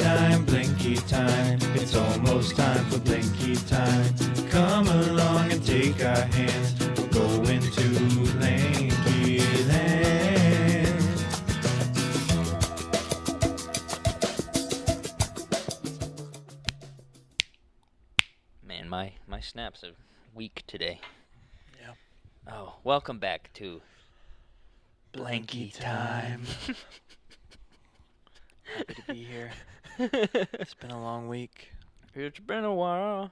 Blanky time. It's almost time for Blanky time. Come along and take our hands. We're going to Blanky land. Man, my snaps are weak today. Yeah. Oh, welcome back to Blanky time. Happy to be here. It's been a long week. It's been a while.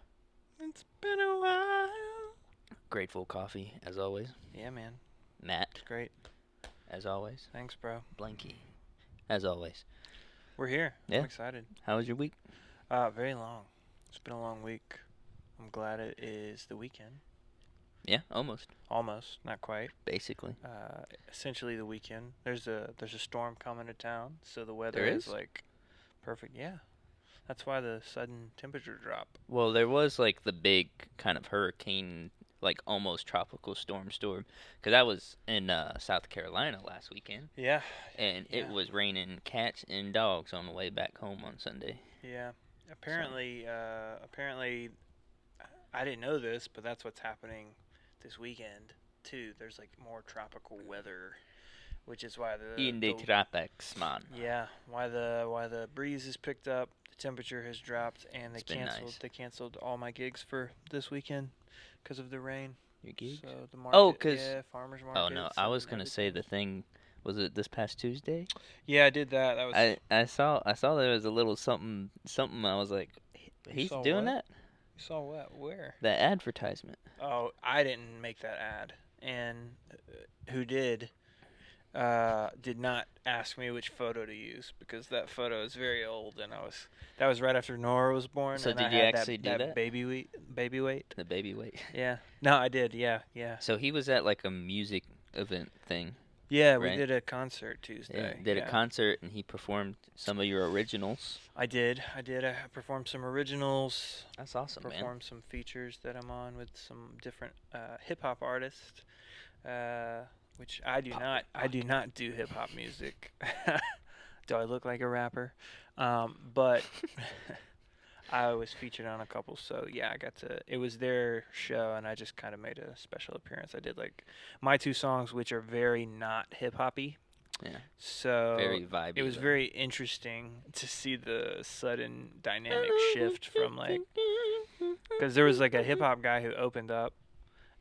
It's been a while. Grateful coffee, as always. Yeah, man. Matt, Great. as always. Thanks, bro. Blanky, as always. We're here. Yeah. I'm excited. How was your week? Very long. It's been a long week. I'm glad it is the weekend. Yeah, almost. Almost. Not quite. Basically. Essentially the weekend. There's a storm coming to town, so the weather There is is? like perfect. Yeah. That's why the sudden temperature drop. Well, there was like the big kind of hurricane, like almost tropical storm. Because I was in South Carolina last weekend, Yeah. and it Yeah. was raining cats and dogs on the way back home on Sunday. Yeah. Apparently, I didn't know this, but that's what's happening this weekend too. There's like more tropical weather, which is why In the tropics, man. yeah, why the breeze has picked up, the temperature has dropped, and It's been nice. they canceled all my gigs for this weekend because of the rain. Your gigs? So the market, Oh, 'cause- yeah, farmers market. Oh no, I was gonna say the thing. Was it this past Tuesday? Yeah, I did that. That was I saw there was a little something. I was like, he's saw doing what? that. You saw what? Where? The advertisement. Oh, I didn't make that ad, and who did not ask me which photo to use because that photo is very old, and that was right after Nora was born. So and did I you had actually do that? baby weight? The baby weight. Yeah. No, I did. Yeah. So he was at like a music event thing. Yeah, we Right. did a concert Tuesday. Did a concert and he performed some of your originals. I did. I performed some originals. That's awesome, man. Performed some features that I'm on with some different hip hop artists, which I do not. I do not do hip hop music. Do I look like a rapper? But I was featured on a couple, so yeah, I got to. It was their show, and I just kind of made a special appearance. I did like my two songs, which are very not hip hoppy. Yeah. So Very vibey. it was though. very interesting to see the sudden dynamic shift from like, because there was like a hip hop guy who opened up,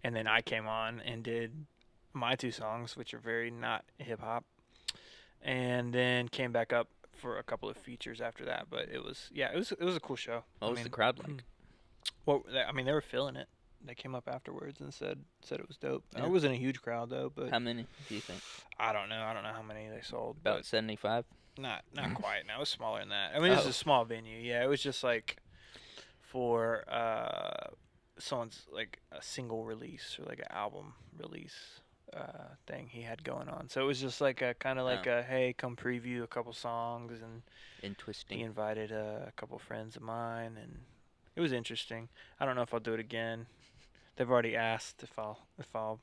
and then I came on and did my two songs, which are very not hip hop, and then came back up for a couple of features after that. But it was a cool show. What was the crowd like? Well, I mean, they were feeling it. They came up afterwards and said it was dope. Yeah. It wasn't a huge crowd though, but How many do you think? I don't know. I don't know how many they sold. About 75? Not quite. No, it was smaller than that. I mean, it was Oh. a small venue. Yeah, it was just like for someone's like a single release or like an album release thing he had going on. So it was just like a kind of like Oh. a hey, come preview a couple songs, and he Interesting. invited a couple friends of mine, and it was interesting. I don't know if I'll do it again. They've already asked if I'll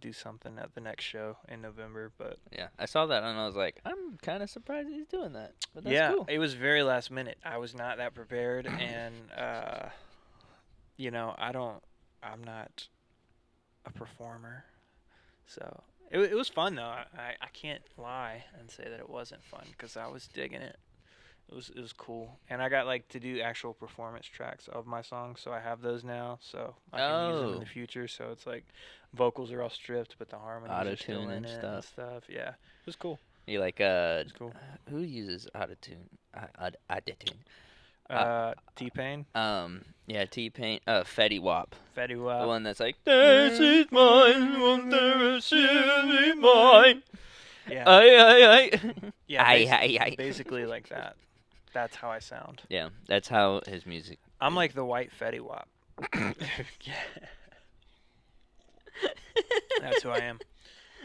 do something at the next show in November, but Yeah, I saw that and I was like, I'm kind of surprised he's doing that. But that's yeah, cool. it was very last minute. I was not that prepared, and I'm not a performer, so it was fun though. I can't lie and say that it wasn't fun because I was digging it. It was cool, and I got like to do actual performance tracks of my songs, so I have those now, so I can use them in Oh. the future. So it's like vocals are all stripped, but the harmonies are still Auto-tune in and it stuff. Yeah, it was cool. You like, It's cool. who uses autotune? Autotune. T-Pain, Yeah, T-Pain, Fetty Wap. Fetty The Wap. one that's like, this is mine, won't there should be mine. Yeah, Aye. yeah, Aye. basically like that. That's how I sound. Yeah, that's how his music. I'm like the white Fetty Wap. Yeah. That's who I am.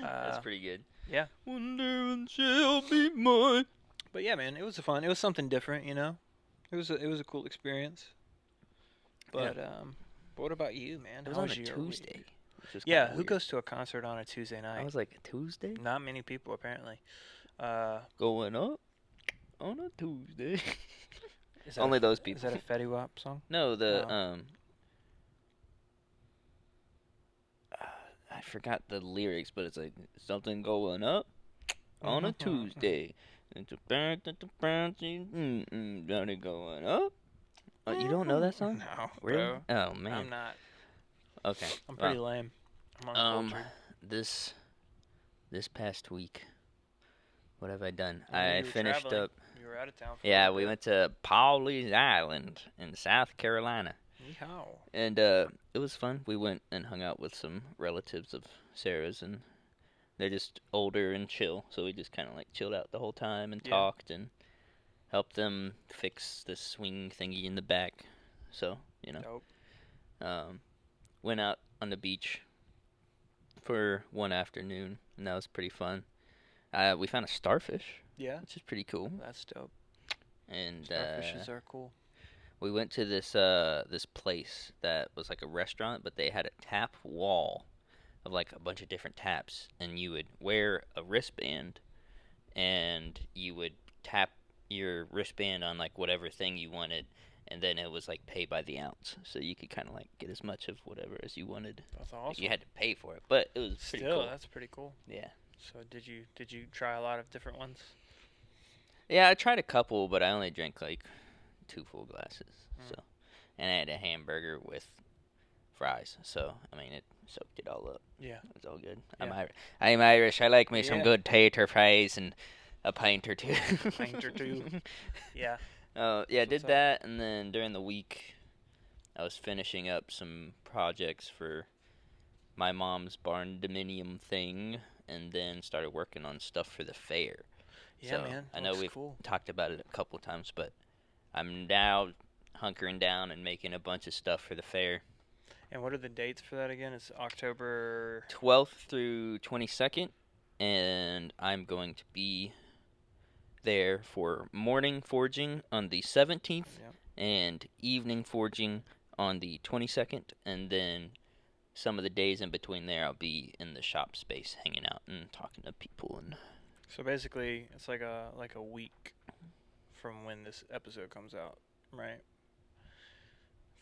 That's pretty good. yeah. Wonder when she'll be mine. But yeah, man, it was fun. It was something different, you know. It was a cool experience. But what about you, man? It was How on a your week? Tuesday. which is Yeah, kinda who weird. goes to a concert on a Tuesday I night? was like, Tuesday? Not many people apparently. Going up? on a Tuesday. Is that Only a, those Is people. that a Fetty Wap song? No, the Oh. I forgot the lyrics, but it's like something going up on a Tuesday. It's a Johnny going up. You don't know that song? No, Really? bro. Oh man. I'm not. Okay. I'm pretty lame. I'm uncultured. This past week, what have I done? I know I you were finished traveling. up. You were out of town for a Yeah, little we bit. went to Pawleys Island in South Carolina, Yeehaw. and it was fun. We went and hung out with some relatives of Sarah's, and they're just older and chill, so we just kind of like chilled out the whole time and Yeah. talked and helped them fix the swing thingy in the back. So Dope. went out on the beach for one afternoon, and that was pretty fun. We found a starfish, Yeah, which is pretty cool, that's dope. and Starfishes are cool. we went to this place that was like a restaurant, but they had a tap wall of like a bunch of different taps, and you would wear a wristband, and you would tap your wristband on like whatever thing you wanted, and then it was like pay by the ounce, so you could kind of like get as much of whatever as you wanted. That's Like, awesome. you had to pay for it, but it was pretty Still, cool. that's pretty cool. Yeah. So did you try a lot of different ones? Yeah, I tried a couple, but I only drank like 2 full glasses. Mm. So, and I had a hamburger with fries. So, I mean, it soaked it all up. Yeah. It was all good. Yeah. I'm Irish. I like me some Yeah. good tater fries and a pint or two. Pint or two. Yeah. Yeah, That's did what's up. that, and then during the week, I was finishing up some projects for my mom's barn dominium thing, and then started working on stuff for the fair. Yeah, So, man. I know looks we've cool. talked about it a couple times, but I'm now hunkering down and making a bunch of stuff for the fair. And what are the dates for that again? It's October. 12th through 22nd, and I'm going to be there for morning forging on the 17th Yep. and evening forging on the 22nd, and then some of the days in between there I'll be in the shop space hanging out and talking to people. And So basically, it's like a week from when this episode comes out, right?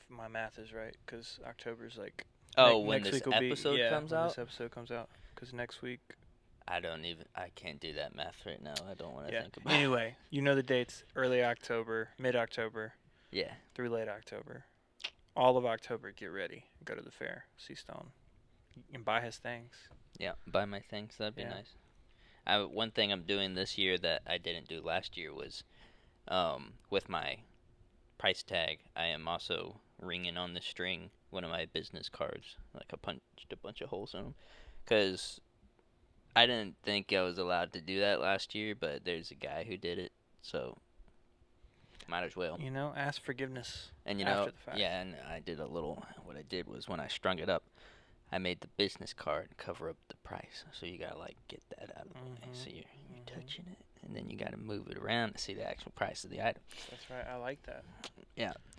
If my math is right, because October's like. when next this week will be, episode yeah, comes when out, this episode comes out, because next week. I can't do that math right now. I don't want to Yeah. think about it. Anyway, you know the dates: early October, mid October, Yeah. through late October. All of October, get ready. Go to the fair, see Stone, and buy his things. Yeah, buy my things. That'd be Yeah. nice. One thing I'm doing this year that I didn't do last year was, with my price tag, I am also ringing on the string one of my business cards. Like I punched a bunch of holes in them, because I didn't think I was allowed to do that last year, but there's a guy who did it, so might as well. You know, ask forgiveness. And after the fact. yeah, and I did what I did was when I strung it up, I made the business card cover up the price. So you gotta like get that out of the way. So you're touching it, and then you gotta move it around to see the actual price of the item. That's right. I like that.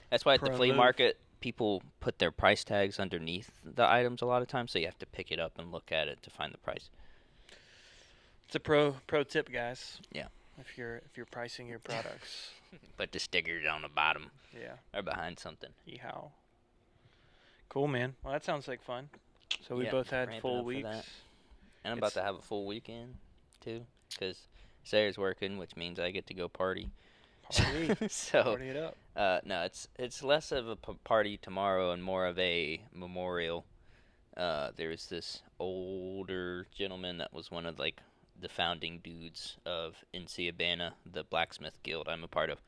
That's why at the Pro flea move. market, people put their price tags underneath the items a lot of times, so you have to pick it up and look at it to find the price. It's a pro tip, guys. Yeah. If you're pricing your products. Put the stickers on the bottom Yeah. or behind something. Yeehaw. Cool, man. Well, that sounds like fun. So we Yeah, both had ramping full up for weeks. that. And I'm about to have a full weekend, too, because Sarah's working, which means I get to go party. Party. So, Party it up. no, it's less of a party tomorrow and more of a memorial. There's this older gentleman that was one of like the founding dudes of NC the blacksmith guild I'm a part of,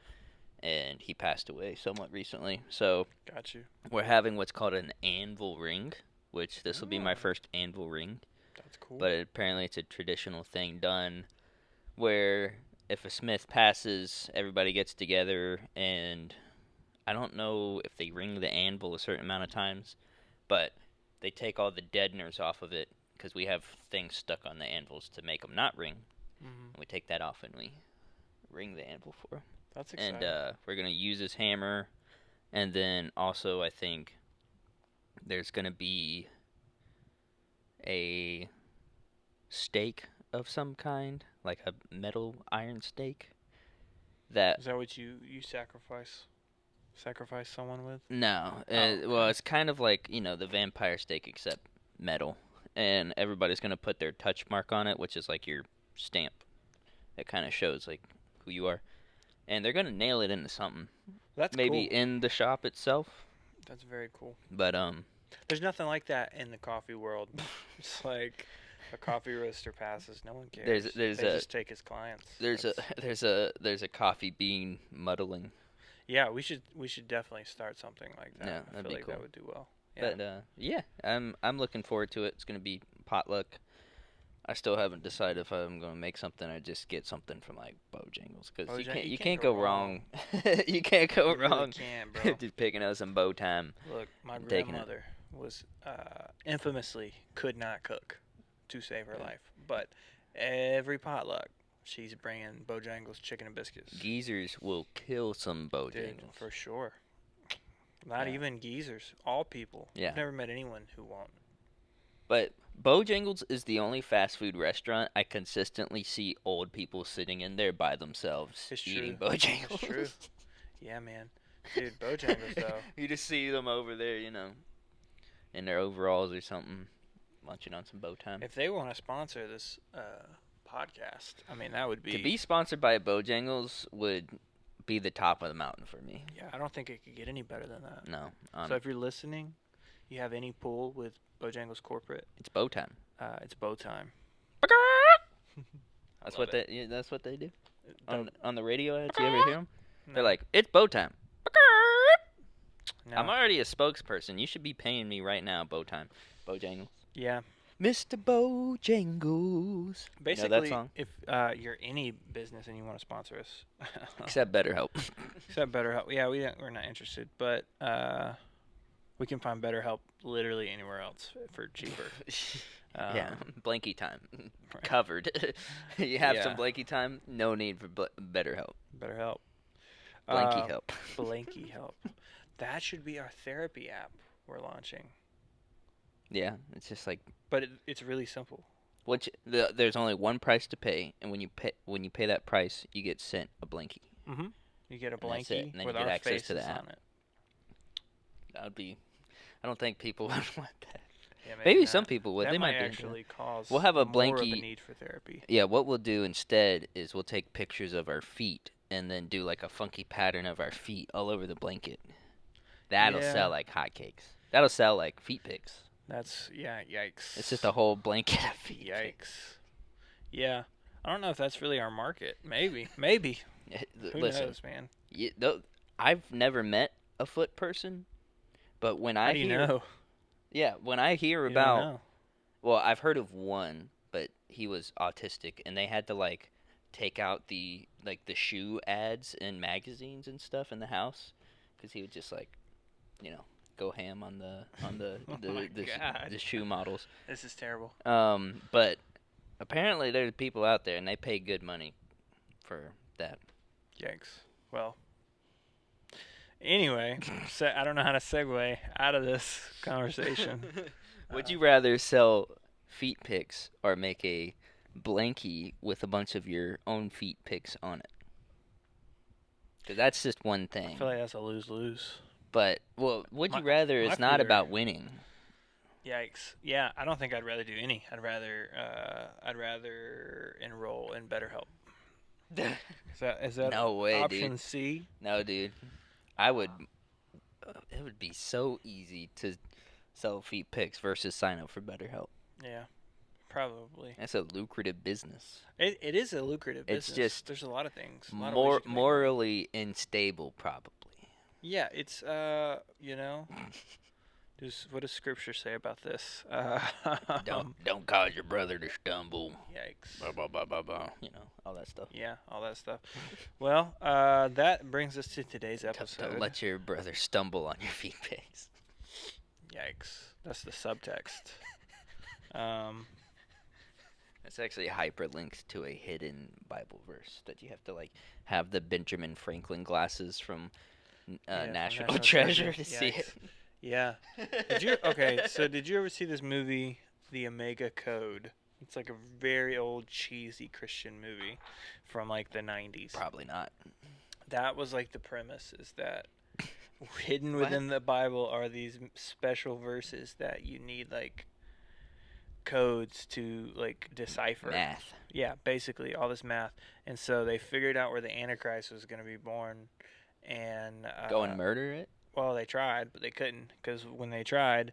and he passed away somewhat recently. So Got you. we're having what's called an anvil ring, which this will be my Oh. first anvil ring. That's cool. But apparently it's a traditional thing done where if a smith passes, everybody gets together, and I don't know if they ring the anvil a certain amount of times, but they take all the deadeners off of it, because we have things stuck on the anvils to make them not ring. Mhm. We take that off and we ring the anvil for him. That's exciting. And we're going to use his hammer, and then also I think there's going to be a stake of some kind, like a metal iron stake, that Is that what you sacrifice someone with? no, Oh, well, okay. it's kind of like the vampire steak except metal, and everybody's gonna put their touch mark on it, which is like your stamp. That kind of shows like who you are, and they're gonna nail it into something. That's Maybe cool. in the shop itself, That's very cool. but There's nothing like that in the coffee world. It's like a coffee roaster passes, no one cares. there's They a just take his clients. there's a That's- there's a coffee bean muddling. Yeah, we should definitely start something like that. Yeah, I that'd feel be like cool. that would do well. Yeah. But yeah, I'm looking forward to it. It's gonna be potluck. I still haven't decided if I'm gonna make something or just get something from like Bojangles because you can't go wrong. You can't go You really wrong can't, bro. just picking up some bow time. Look, my and taking it. grandmother was infamously could not cook to save her Yeah. life, but every potluck she's bringing Bojangles chicken and biscuits. Geezers will kill some Dude, Bojangles. for sure. Not Yeah. even geezers, all people. Yeah. I've never met anyone who won't. But Bojangles is the only fast food restaurant I consistently see old people sitting in there by themselves It's eating true. Bojangles. It's true. Yeah, man. Dude, Bojangles though. You just see them over there, in their overalls or something, munching on some bow time. If they want to sponsor this podcast, I mean that would be. To be sponsored by Bojangles would be the top of the mountain for me. Yeah, I don't think it could get any better than that. No, So if you're listening, you have any pull with Bojangles corporate, it's bow time. it's bow time. That's Love what they. That's what they do Don't- on the radio ads. You ever hear them? no, They're like, it's bow time. no. I'm already a spokesperson. You should be paying me right now. Bow time, Bojangles. Yeah. Mr. Bojangles. Basically, that song? if you're any business and you want to sponsor us, Except BetterHelp. except BetterHelp. Yeah, we're not interested, but we can find BetterHelp literally anywhere else for cheaper. Yeah, Blanky time. right. Covered. You have some Yeah. Blanky time, no need for BetterHelp. BetterHelp. Blanky help. Blanky help. That should be our therapy app we're launching. Yeah, it's just like But it's really simple. there's only one price to pay, and when you pay that price, you get sent a Blanky. Mm-hmm. You get a And that's it, blankie and then with you get our access faces to the app. on it. That would be. I don't think people would want that. Yeah, Maybe not. some people would. That They might might be into that. actually cause We'll have a more of blankie- a need for therapy. Yeah, what we'll do instead is we'll take pictures of our feet and then do like a funky pattern of our feet all over the blanket. That'll Yeah. sell like hotcakes. That'll sell like feet pics. That's yikes. It's just a whole blanket of feet pics. yikes. Yeah, I don't know if that's really our market. Maybe. Who Listen, knows, man? I've never met a foot person, but when How I do you hear, know? yeah, when I hear You don't about, know. well, I've heard of one, but he was autistic, and they had to like take out the shoe ads in magazines and stuff in the house, because he would just like, go ham on the Oh my God. the shoe models. This is terrible. But apparently there's people out there, and they pay good money for that. Yikes. Well. Anyway, I don't know how to segue out of this conversation. Would you rather sell feet pics or make a blankie with a bunch of your own feet pics on it? Because that's just one I thing. feel like that's a lose-lose. But, well, would you My- rather my it's not feet are- about winning? Yikes. Yeah, I don't think I'd rather do any. I'd rather enroll in BetterHelp. Is that No way, option dude. C? No, dude. I would. It would be so easy to sell feet pics versus sign up for BetterHelp. Yeah, probably. That's a lucrative business. It is a lucrative It's business. just There's a lot of things. A lot of ways you can make money. Morally unstable, probably. Yeah, it's what does Scripture say about this? Don't cause your brother to stumble. Yikes. Blah, blah, blah, blah, blah. All that stuff. Yeah, all that stuff. Well, that brings us to today's episode. Don't let your brother stumble on your feet pics. Yikes. That's the subtext. It's actually hyperlinked to a hidden Bible verse that you have to have the Benjamin Franklin glasses from from National National Treasure Treasure. to see it. Yeah. Did you ever see this movie, The Omega Code? It's like a very old cheesy Christian movie from like the 90s. Probably not. That was like the premise, is that hidden What? within the Bible are these special verses that you need like codes to like decipher. Math. Yeah, basically all this math. And so they figured out where the Antichrist was going to be born, and Go and murder it? well, they tried, but they couldn't, because when they tried,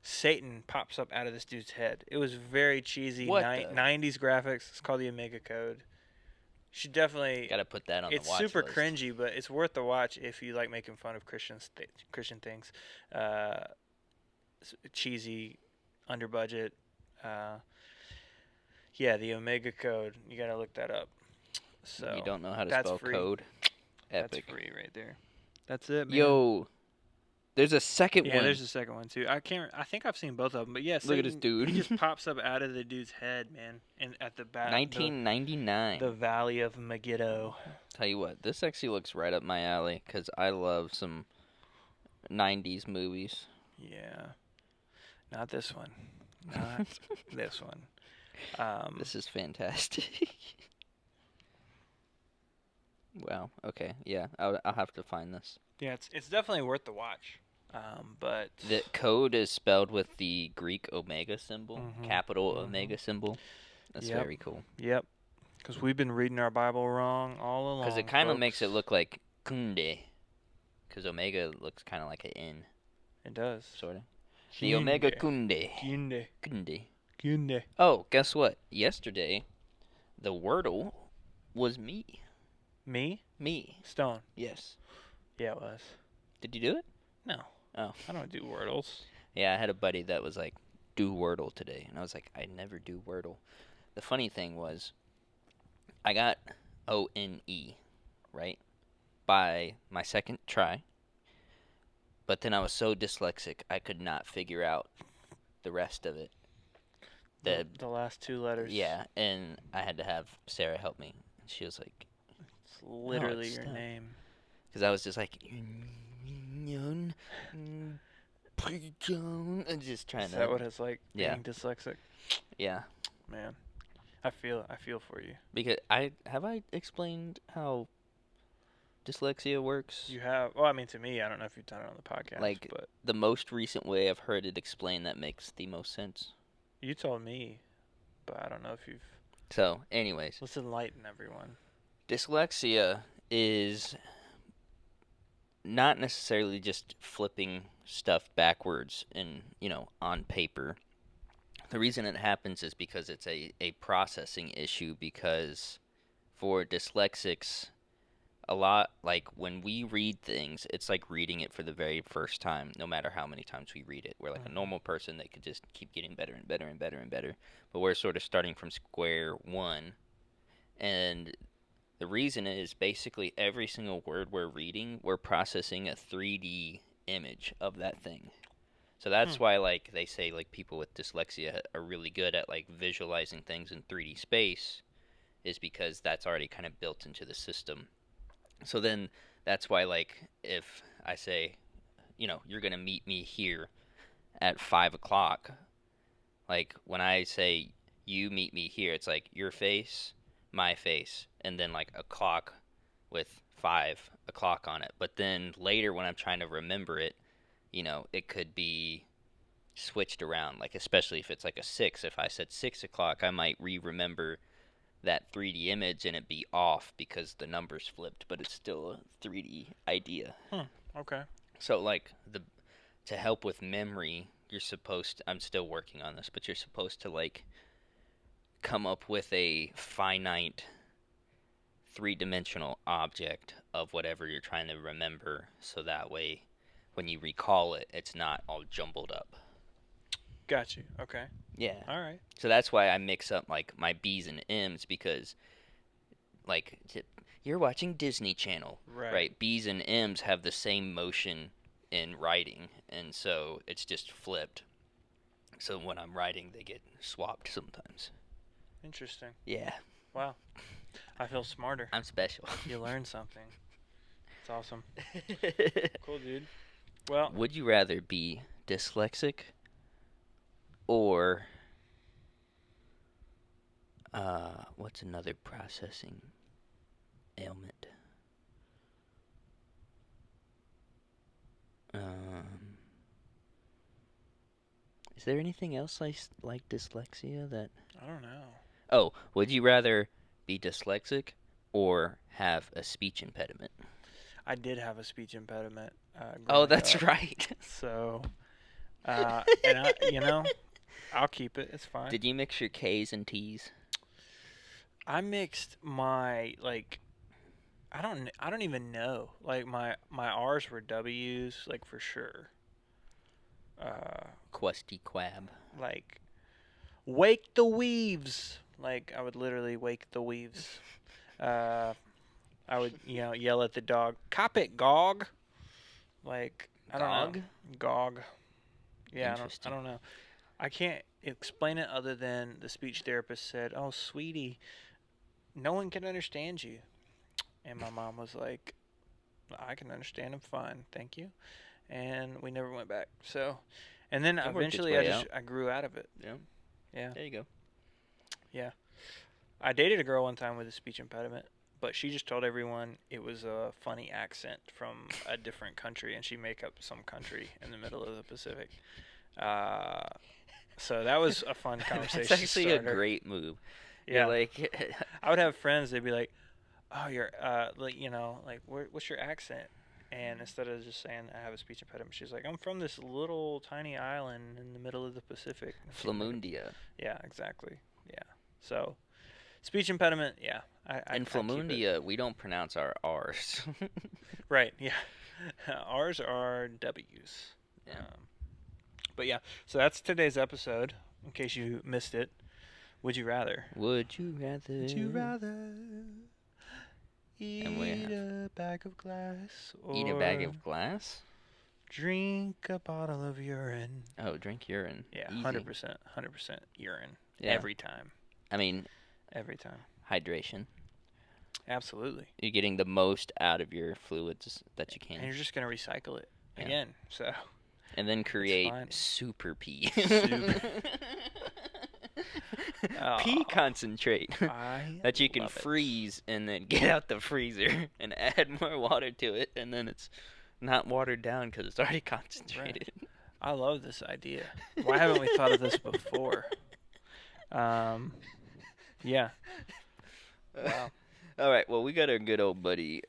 Satan pops up out of this dude's head. It was very cheesy What the? 90s graphics. It's called the Omega Code. You should definitely. Gotta put that on the It's watch super list. cringy, but it's worth the watch if you like making fun of Christian things. Cheesy, under budget. Yeah, the Omega Code. You gotta look that up. So You don't know how to that's spell free. code? Epic. That's free right there. That's it, man. Yo, there's a second Yeah, one. there's a second one too. I think I've seen both of them, but yeah, Look at this Satan, dude. He just pops up out of the dude's head, man, and at the back, 1999. the Valley of Megiddo. Tell you what, this actually looks right up my alley because I love some 90s movies. Yeah, not this one, not this one. This is fantastic. Wow. Okay. Yeah. I'll have to find this. Yeah, it's definitely worth the watch. But The code is spelled with the Greek omega symbol, Mhm, capital mhm. omega symbol. That's Yep. very cool. yep, because we've been reading our Bible wrong all along. Because it kind of folks. makes it look like kunde. Because omega looks kind of like an N, It does. sort of. The omega Kunde. kunde. Kunde. Kunde. Kunde. Oh, guess what? Yesterday, the Wordle was me. Me? Me. Stone. Yes. Yeah, it was. Did you do it? No. Oh. I don't do Wordles. Yeah, I had a buddy that was like, do Wordle today. And I was like, I never do Wordle. The funny thing was, I got O-N-E, right? By my second try. But then I was so dyslexic, I could not figure out the rest of it. The last two letters. Yeah, and I had to have Sarah help me. She was like, It's literally it's your not. name. because I was just like, and just trying Is to. that what it's like Yeah. being dyslexic? Yeah, Man, I feel for you. because I explained how dyslexia works. You have. Well, I mean, to me, I don't know if you've done it on the podcast, Like- but The most recent way I've heard it explained that makes the most sense. you told me. But I don't know if you've. So, anyways, Let's enlighten everyone. dyslexia is not necessarily just flipping stuff backwards and, on paper. The reason it happens is because it's a processing issue, because for dyslexics, a lot, like when we read things, it's like reading it for the very first time, no matter how many times we read it. We're like a normal person that could just keep getting better and better and better and better. But we're sort of starting from square one. And the reason is basically every single word we're reading, we're processing a 3D image of that thing. So that's why, like, they say, like, people with dyslexia are really good at, like, visualizing things in 3D space, is because that's already kind of built into the system. So then that's why, like, if I say, you're going to meet me here at 5 o'clock, like, when I say you meet me here, it's like your face, my face, and then, like, a clock with 5 o'clock on it. But then later when I'm trying to remember it, it could be switched around, like, especially if it's like a 6. If I said 6 o'clock, I might remember that 3D image and it be off because the numbers flipped, but it's still a 3D idea. Okay. So, like, to help with memory, I'm still working on this, but you're supposed to, like, come up with a finite 3-dimensional object of whatever you're trying to remember, so that way when you recall it, it's not all jumbled up. Got you. Okay. Yeah. All right. So that's why I mix up, like, my B's and M's, because, like, you're watching Disney Channel, right? B's and M's have the same motion in writing, and so it's just flipped. So when I'm writing, they get swapped sometimes. Interesting. Yeah. Wow. I feel smarter. I'm special. You learned something. It's awesome. Cool, dude. Well, Would you rather be dyslexic or what's another processing ailment? there anything else like dyslexia that? I don't know. Oh, would you rather be dyslexic or have a speech impediment? I did have a speech impediment. Oh, Growing that's up. right. So, and I'll keep it. It's fine. Did you mix your K's and T's? I mixed my I don't even know. Like my R's were W's, like for sure. Questy quab. Like wake the weaves. Like I would literally wake the weaves. I would yell at the dog, "Cop it, Gog!" Like I don't Gog? know, Gog. Yeah, I Interesting. don't know. I can't explain it other than the speech therapist said, "Oh, sweetie, no one can understand you." And my mom was like, "I can understand him fine, thank you." And we never went back. So, and then It worked its eventually way out. I grew out of it. Yeah. Yeah. There you go. Yeah. I dated a girl one time with a speech impediment, but she just told everyone it was a funny accent from a different country, and she make up some country in the middle of the Pacific. So that was a fun conversation. That's actually starter. a great move. Yeah. You're like, I would have friends. They'd be like, "Oh, you're like what's your accent?" And instead of just saying I have a speech impediment, she's like, "I'm from this little tiny island in the middle of the Pacific." Flamundia. Yeah, exactly. Yeah. So, speech impediment. Yeah. In I keep it. Flamundia, we don't pronounce our R's. Right. Yeah. Ours are W's. Yeah. But yeah. So that's today's episode. In case you missed it, would you rather? Would you rather? Would you rather eat And we have- a bag of glass or Eat a bag of glass? drink a bottle of urine? Oh, drink urine. Yeah, Easy. 100%, 100% urine. Yeah. Every time. I mean, Every time. hydration. Absolutely. You're getting the most out of your fluids that you And can. you're just going to recycle it Yeah. again. So, And then create fine. super pee. Super- Pea Oh, concentrate I that you can love it. freeze and then get out the freezer and add more water to it, and then it's not watered down because it's already concentrated. I love this idea. Why haven't we thought of this before? Yeah. Wow. All right. Well, we got our good old buddy,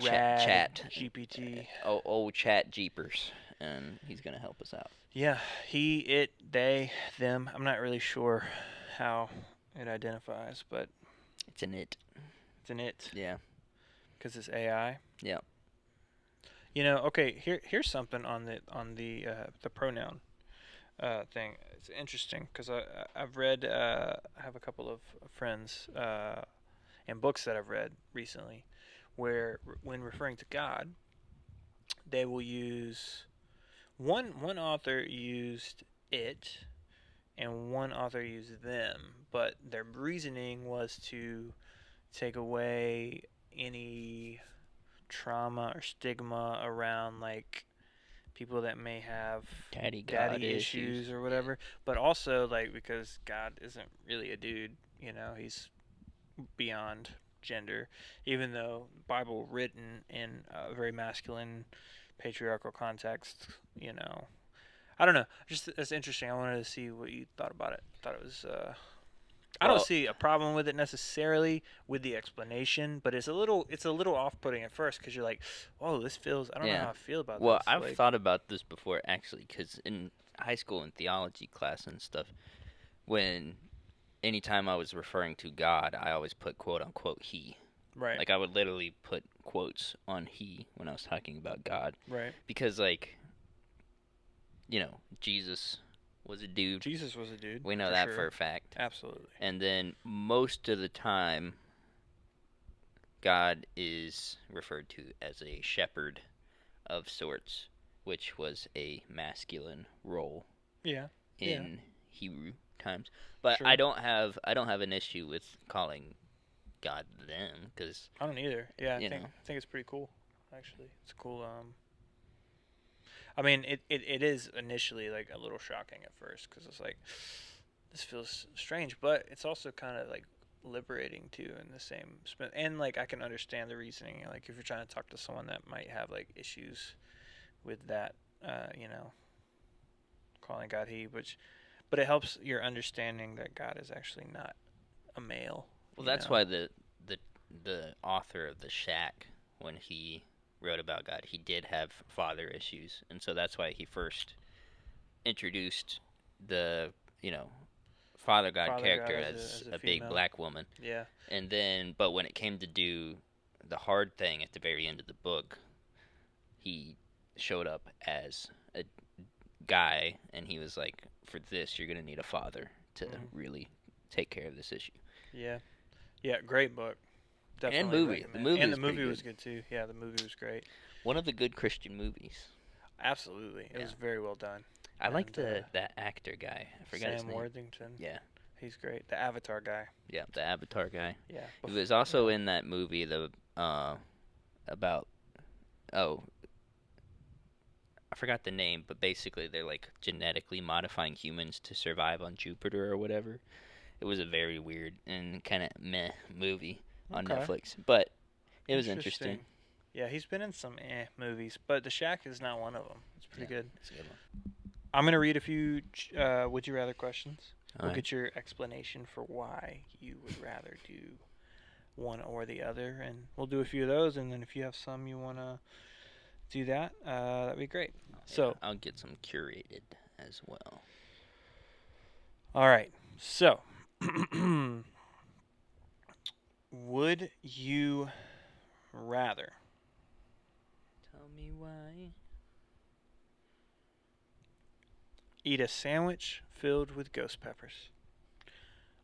Chat. GPT. old Chat Jeepers, and he's gonna help us out. Yeah, he, it, they, them. I'm not really sure how it identifies, but It's an it. it's an it Yeah. because it's AI. Yeah. Okay. Here's something on the pronoun thing. It's interesting because I've read. I have a couple of friends and books that I've read recently, where when referring to God, they will use one author used it and one author used them, but their reasoning was to take away any trauma or stigma around like people that may have Daddy daddy issues or whatever, but also like because God isn't really a dude, he's beyond gender, even though Bible written in a very masculine patriarchal context, I don't know, just it's interesting. I wanted to see what you thought about it. Thought it was I don't Well- see a problem with it necessarily with the explanation, but it's a little off-putting at first because you're like, whoa, this feels, I don't know Yeah. how I feel about Well, this. I've like, thought about this before actually, because in high school and theology class and stuff, anytime I was referring to God, I always put quote unquote he. right, Like I would literally put quotes on he when I was talking about God, right. because Jesus was a dude. Jesus was a dude. We know for that sure. for a fact. Absolutely. And then most of the time, God is referred to as a shepherd of sorts, which was a masculine role Yeah. in Hebrew times. But Sure. I don't have an issue with calling God them, because I don't either. Yeah, You I know. think it's pretty cool. Actually, it's cool. I mean, it is initially like a little shocking at first because it's like this feels strange, but it's also kind of like liberating too in the same and like I can understand the reasoning. Like if you're trying to talk to someone that might have like issues with that, calling God he, but it helps your understanding that God is actually not a male. Well, you that's know? why the author of the Shack, when he wrote about God, he did have father issues, and so that's why he first introduced the Father God Father God character as as a a big female. black woman, Yeah. and then but when it came to do the hard thing at the very end of the book, he showed up as a guy, and he was like, "For this, you're gonna need a father to really take care of this issue." Yeah. Yeah. Great book. And Definitely movie. The recommend. movie And is the pretty movie was good. good too. Yeah, the movie was great. One of the good Christian movies. Absolutely, it was Yeah. very well done. I like And, that actor guy. I forgot his Sam name. Worthington. Yeah, He's great. The Avatar guy. yeah, the Avatar guy. Yeah. He was also in that movie about oh I forgot the name, but basically they're like genetically modifying humans to survive on Jupiter or whatever. It was a very weird and kind of meh movie on Okay. Netflix, but it was interesting. Yeah, he's been in some movies, but The Shack is not one of them. It's pretty good. It's a good one. I'm gonna read a few would you rather questions. All We'll right. get your explanation for why you would rather do one or the other, and we'll do a few of those. And then if you have some you wanna do that, that'd be great. So I'll get some curated as well. all right. So would you rather Tell me why. eat a sandwich filled with ghost peppers,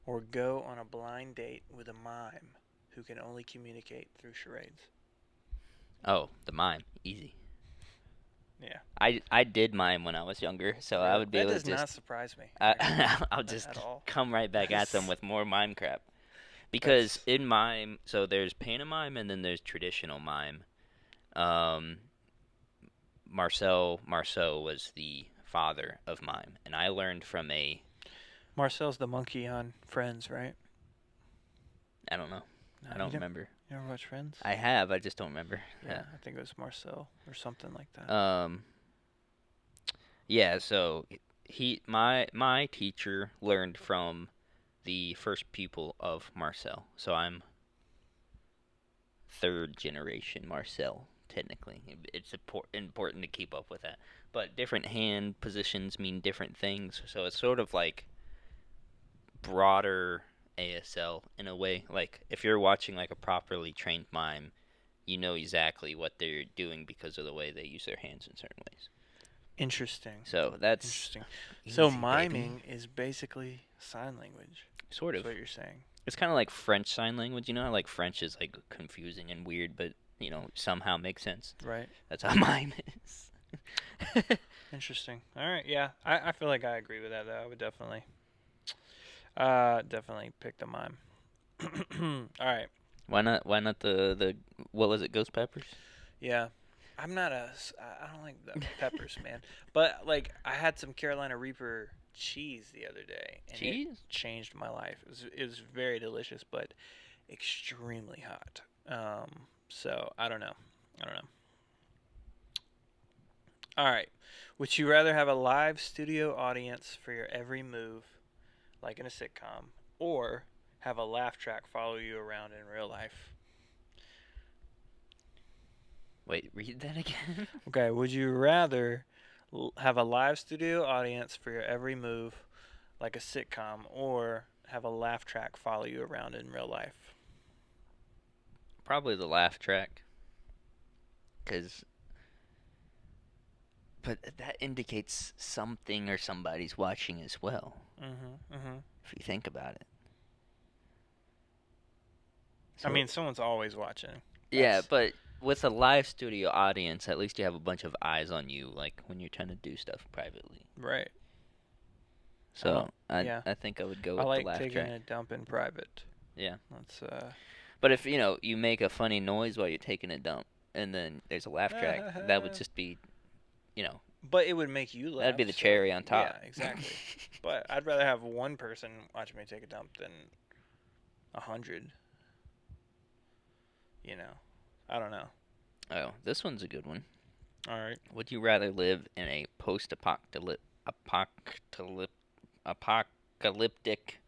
or go on a blind date with a mime who can only communicate through charades? Oh, the mime, easy. Yeah. I did mime when I was younger, so I would be able to That does just not surprise me. actually, I'll just at all. come right back at them with more mime crap. Because in mime, so there's pantomime and then there's traditional mime. Marcel Marceau was the father of mime, and I learned from Marcel's the monkey on Friends, right? I don't know. No, I don't remember. You ever watch Friends? I have, I just don't remember. Yeah, I think it was Marcel or something like that. Yeah, so my teacher learned from the first pupil of Marcel. So I'm third generation Marcel, technically. It's important to keep up with that. But different hand positions mean different things, so it's sort of like broader ASL in a way. Like if you're watching like a properly trained mime, you know exactly what they're doing because of the way they use their hands in certain ways. Interesting. So that's Interesting. easy, So baby. miming is basically sign language. Sort of. That's what you're saying. It's kind of like French sign language. You know how like French is like confusing and weird, but somehow makes sense. Right. That's how mime is. Interesting. All right. Yeah. I feel like I agree with that though. I would definitely pick the mime. All right. Why not? Why not the what was it? Ghost peppers? Yeah. I don't like the peppers, man. But like I had some Carolina Reaper cheese the other day, and Cheese? it changed my life. It was very delicious, but extremely hot. So I don't know. All right. Would you rather have a live studio audience for your every move, like in a sitcom, or have a laugh track follow you around in real life? Wait, read that again. Okay. Would you rather have a live studio audience for your every move, like a sitcom, or have a laugh track follow you around in real life? Probably the laugh track. But that indicates something or somebody's watching as well. If you think about it. I mean, someone's always watching. Yeah, but with a live studio audience, at least you have a bunch of eyes on you, like when you're trying to do stuff privately. Right. So yeah. I think I would go with I like the laugh taking track. a dump in private. Yeah. That's But if you make a funny noise while you're taking a dump, and then there's a laugh track, that would just be, But it would make you laugh. that'd be the cherry on top. Yeah, exactly. But I'd rather have one person watch me take a dump than 100. I don't know. Oh, this one's a good one. All right. Would you rather live in a post-apocalyptic apocalyptic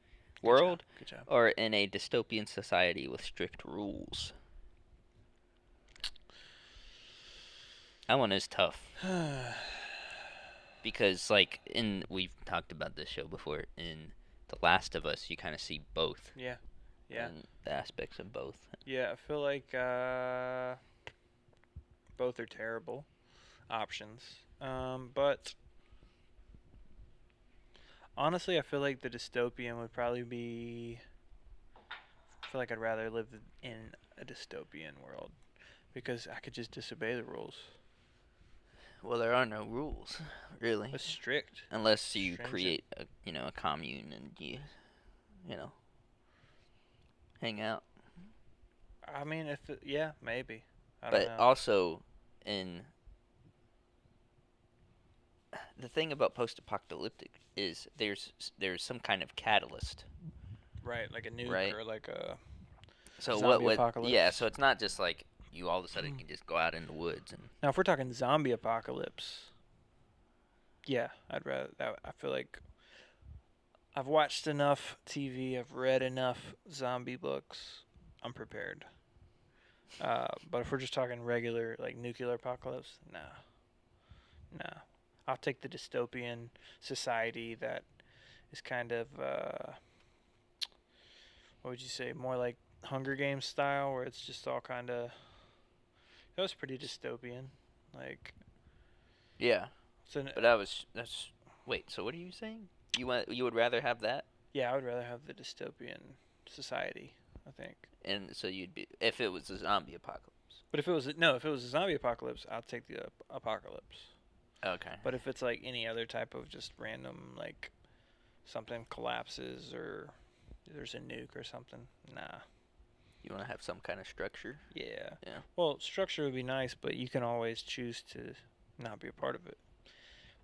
world, Good job. or in a dystopian society with strict rules? That one is tough because, like, we've talked about this show before. In The Last of Us, you kind of see both. Yeah. And the aspects of both. Yeah, I feel like both are terrible options. But honestly, I feel like the dystopian would probably be. I feel like I'd rather live in a dystopian world because I could just disobey the rules. Well, there are no rules, really. It's strict. Unless you Stringent. create a commune and you hang out. I mean, yeah, maybe. I don't But know. also, the thing about post-apocalyptic is there's some kind of catalyst. Right, like a nuke Right. or like a So zombie what? apocalypse. Yeah. So it's not just like you all of a sudden can just go out in the woods and. Now, if we're talking zombie apocalypse, yeah, I'd rather that. I feel like I've watched enough TV, I've read enough zombie books. I'm prepared. But if we're just talking regular, like nuclear apocalypse, nah. I'll take the dystopian society that is kind of, what would you say, more like Hunger Games style, where it's just all kind of. That was pretty dystopian, like. Yeah. So But that's. Wait. So what are you saying? You would rather have that? yeah, I would rather have the dystopian society, I think. And so you'd be if it was a zombie apocalypse. But if it was a zombie apocalypse, I'll take the apocalypse. Okay. But if it's like any other type of just random, like something collapses or there's a nuke or something, nah. You want to have some kind of structure. Yeah. Yeah. Well, structure would be nice, but you can always choose to not be a part of it.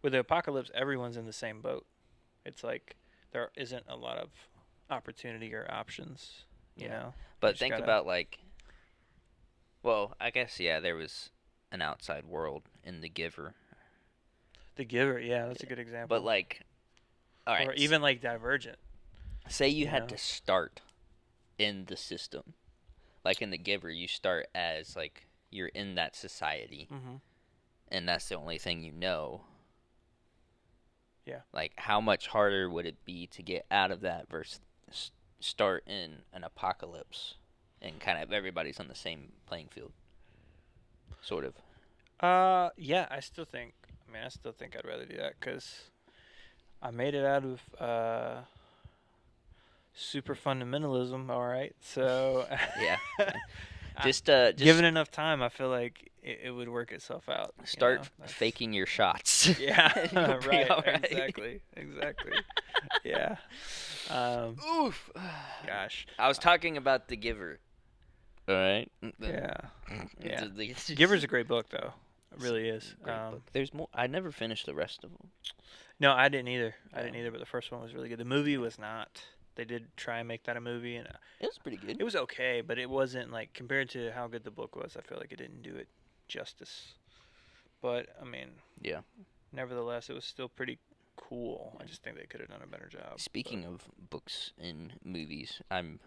With the apocalypse, everyone's in the same boat. It's like there isn't a lot of opportunity or options, you know? But just think gotta- about like. Well, I guess there was an outside world in The Giver, The Giver, yeah, that's a good example. but like, all right, or even like Divergent. say you you had know? to start in the system, like in The Giver, you start as like you're in that society, Mm-hmm. and that's the only thing you know. Yeah. Like, how much harder would it be to get out of that versus start in an apocalypse, and kind of everybody's on the same playing field, sort of. Yeah, I still think I'd rather do that because I made it out of super fundamentalism. All right, so Yeah. I- Just given enough time, I feel like it would work itself out. you start know? That's- faking your shots. Yeah, You'll be right, all right. exactly. Yeah. Oof. Gosh. I was talking about The Giver. All right. Yeah. Yeah. The Giver's a great book, though. It really is. great book. There's more. I never finished the rest of them. No, I didn't either. Yeah. But the first one was really good. The movie was not. They did try and make that a movie, and It was pretty good. it was okay, but it wasn't like compared to how good the book was. I feel like it didn't do it justice. But I mean, Yeah. nevertheless, it was still pretty cool. I just think they could have done a better job. Speaking of books and movies, I'm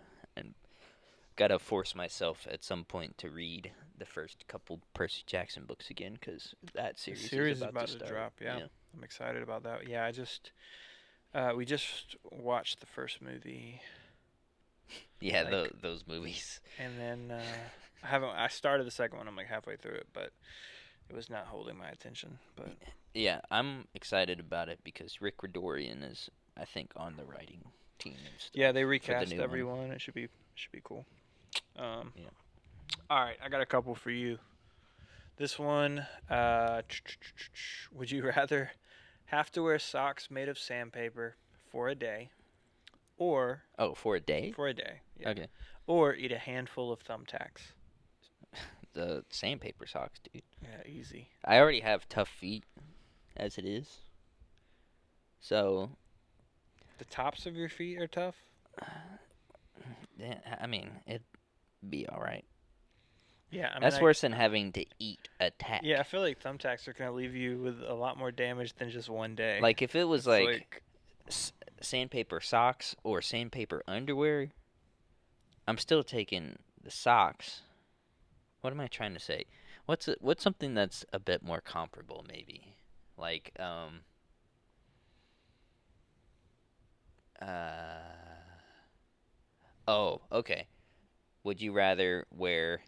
gotta force myself at some point to read the first couple Percy Jackson books again because that The series, series is about to start. drop. Yeah. I'm excited about that. Yeah, we just watched the first movie, Yeah, Like- those movies. and then I started the second one. I'm like halfway through it, but it was not holding my attention. But Yeah, I'm excited about it because Rick Redorian is, I think, on the writing team and stuff. yeah, they recast new one. everyone. It should be cool. Yeah. All right, I got a couple for you. This one, would you rather have to wear socks made of sandpaper for a day, or Oh, for a day? yeah, Okay. or eat a handful of thumbtacks? The sandpaper socks, dude. Yeah, easy. I already have tough feet as it is. So, The tops of your feet are tough. yeah, I mean, it'd be all right. Yeah, I mean, That's worse than having to eat a tack. Yeah, I feel like thumbtacks are gonna leave you with a lot more damage than just one day. Like if it was It's like sandpaper socks or sandpaper underwear, I'm still taking the socks. What am I trying to say? What's something that's a bit more comparable maybe? Like oh, okay. Would you rather wear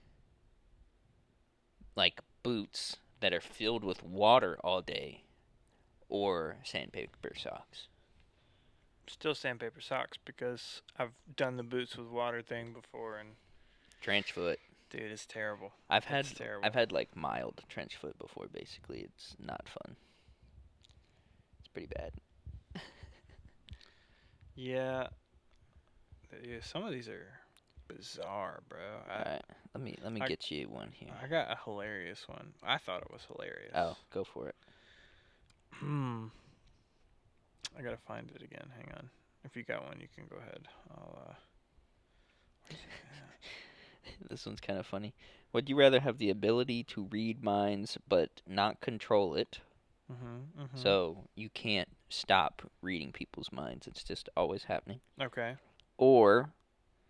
like boots that are filled with water all day or sandpaper socks? still sandpaper socks because I've done the boots with water thing before, and Trench foot. dude, it's terrible. I've terrible. had like mild trench foot before. Basically, it's not fun. It's pretty bad. Yeah, some of these are bizarre, bro. All right, let me I- get you one here. I got a hilarious one. I thought it was hilarious. Oh, go for it. I gotta find it again. Hang on. If you got one, you can go ahead. Where's it at? This one's kind of funny. Would you rather have the ability to read minds but not control it? So you can't stop reading people's minds. It's just always happening. Okay. Or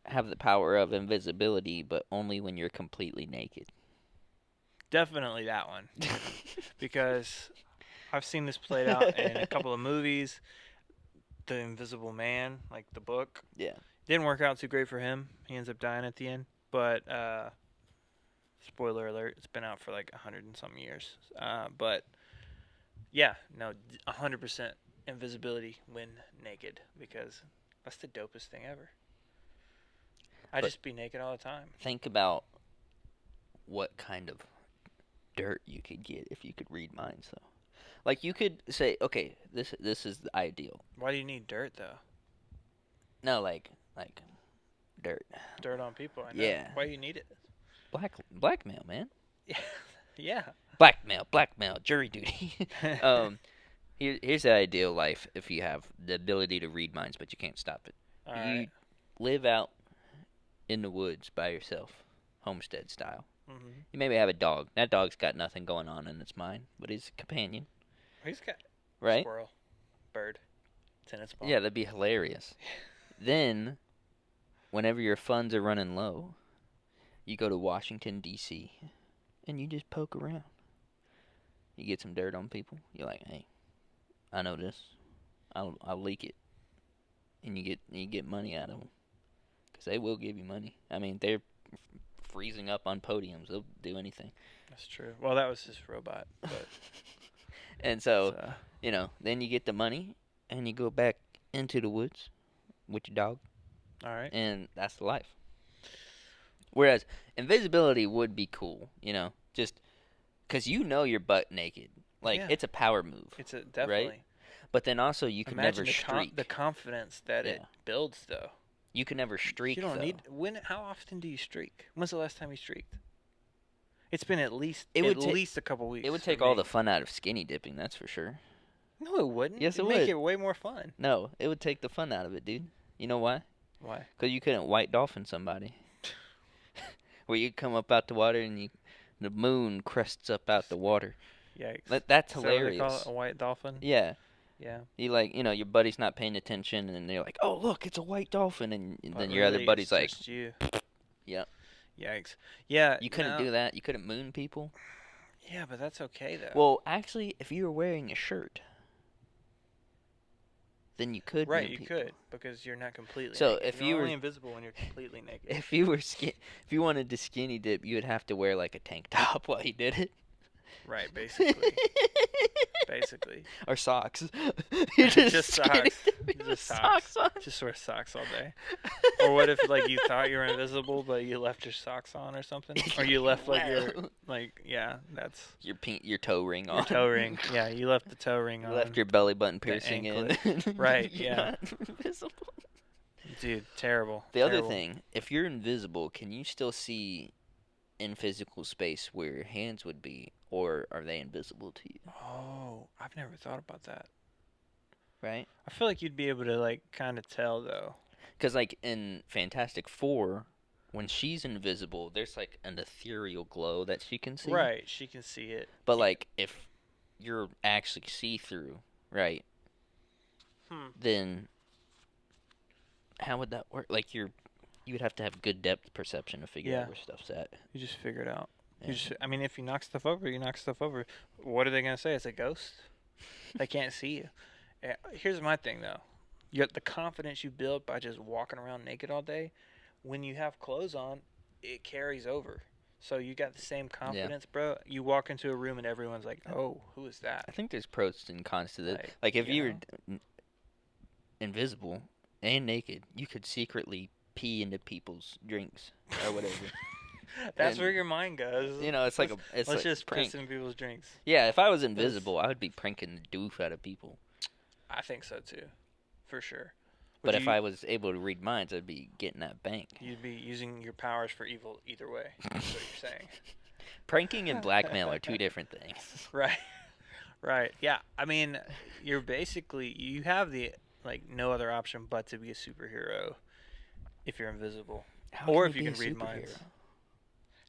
have the power of invisibility but only when you're completely naked. Definitely that one. Because I've seen this played out in a couple of movies. The Invisible Man, like the book. Yeah. Didn't work out too great for him. He ends up dying at the end. But spoiler alert, it's been out for like 100 and some years. But yeah, no, 100% invisibility when naked, because that's the dopest thing ever. I'd But just be naked all the time. Think about what kind of dirt you could get if you could read minds, though. Like you could say, okay, this is the ideal. Why do you need dirt though? No, like dirt. Dirt on people. I know. Yeah. Why do you need it? Blackmail, man. Yeah. Blackmail, jury duty. Here's the ideal life if you have the ability to read minds, but you can't stop it. All You right. live out in the woods by yourself, homestead style. Mm-hmm. You maybe have a dog. That dog's got nothing going on in its mind, but he's a companion, He's got right? squirrel, bird, tennis ball. Yeah, that'd be hilarious. Then, whenever your funds are running low, you go to Washington, D.C., and you just poke around. You get some dirt on people. You're like, hey, I know this. I'll leak it. And you get money out of them. Because they will give you money. I mean, they're freezing up on podiums. They'll do anything. That's true. Well, that was just robot. But And so, then you get the money, and you go back into the woods with your dog. all right. And that's the life. Whereas invisibility would be cool, just because you're butt naked. Like, Yeah. it's a power move. It's a definitely. But then also, you can Imagine never streak. the confidence that it Yeah. builds, though. You can never streak, You don't though. need. How often do you streak? When's the last time you streaked? It's been at least a couple weeks. It would for take all me. the fun out of skinny dipping, that's for sure. No, it wouldn't. Yes, it It'd would. make it way more fun. No, it would take the fun out of it, dude. You know why? Why? Because you couldn't white dolphin somebody. Where you come up out the water and the moon crests up out the water. Yikes. That's Is that what they hilarious. call it, a white dolphin? Yeah. Yeah. You your buddy's not paying attention, and they're like, "Oh, look, it's a white dolphin," and But then your other really, buddy's it's like, just you. "Yep." Yikes. Yeah. You couldn't do that. You couldn't moon people. Yeah, but that's okay though. Well, actually, if you were wearing a shirt, then you could. right, moon you people. could because you're not completely. So naked. if you're you were- only invisible when you're completely naked. If you were if you wanted to skinny dip, you would have to wear like a tank top while you did it. Right, basically. Basically. Or socks. You're Just skinny socks. dipping with Just socks. on. Just wear socks all day. Or what if you thought you were invisible but you left your socks on or something? Or you left that's your toe ring on. your toe ring. Yeah, you left the toe ring You on. left your belly button piercing in. Right, You're yeah. not invisible. Dude, terrible. The other terrible. thing, if you're invisible, can you still see in physical space where your hands would be, or are they invisible to you? Oh, I've never thought about that. Right? I feel like you'd be able to kind of tell though. Because in Fantastic Four, when she's invisible, there's like an ethereal glow that she can see. Right, she can see it. But like if you're actually see through, right? Then how would that work? Like you would have to have good depth perception to figure out where stuff's at. You just figure it out. Yeah. I mean, if you knock stuff over, you knock stuff over. What are they gonna say? It's a ghost. They can't see you. Here's my thing though. You got the confidence you build by just walking around naked all day. When you have clothes on, it carries over. So you got the same confidence, bro. You walk into a room and everyone's like, "Oh, who is that?" I think there's pros and cons to this. Like if you were invisible and naked, you could secretly pee into people's drinks or whatever. That's where your mind goes. You know, it's like let's like just prank. piss in people's drinks. Yeah, if I was invisible, I would be pranking the doof out of people. I think so too, for sure. But if I was able to read minds, I'd be getting that bank. You'd be using your powers for evil either way. That's what you're saying. Pranking and blackmail are two different things. Right. Right. Yeah. I mean, you have the no other option but to be a superhero if you're invisible, or if you can read minds.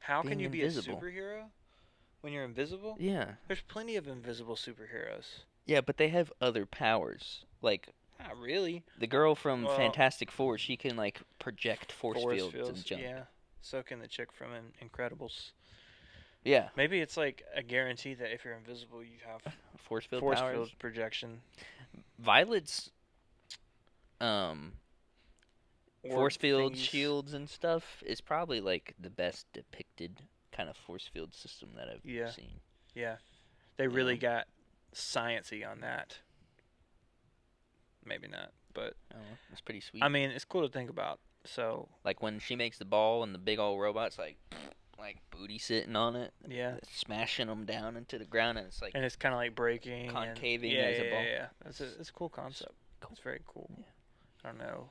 How can you be a superhero when you're invisible? Yeah. There's plenty of invisible superheroes. Yeah, but they have other powers. Like, not really. The girl from Fantastic Four, she can like project force fields and jump. Yeah. So can the chick from Incredibles. Yeah. Maybe it's like a guarantee that if you're invisible, you have force field projection. Violet's force field shields and stuff is probably like the best depicted kind of force field system that I've seen. Yeah. They really got sciencey on that. Maybe not, but it's pretty sweet. I mean, it's cool to think about. So, like when she makes the ball and the big old robot's like booty sitting on it, smashing them down into the ground, and it's like kind of like breaking, concaving as a ball. Yeah. It's a cool concept. It's very cool. Yeah. I don't know,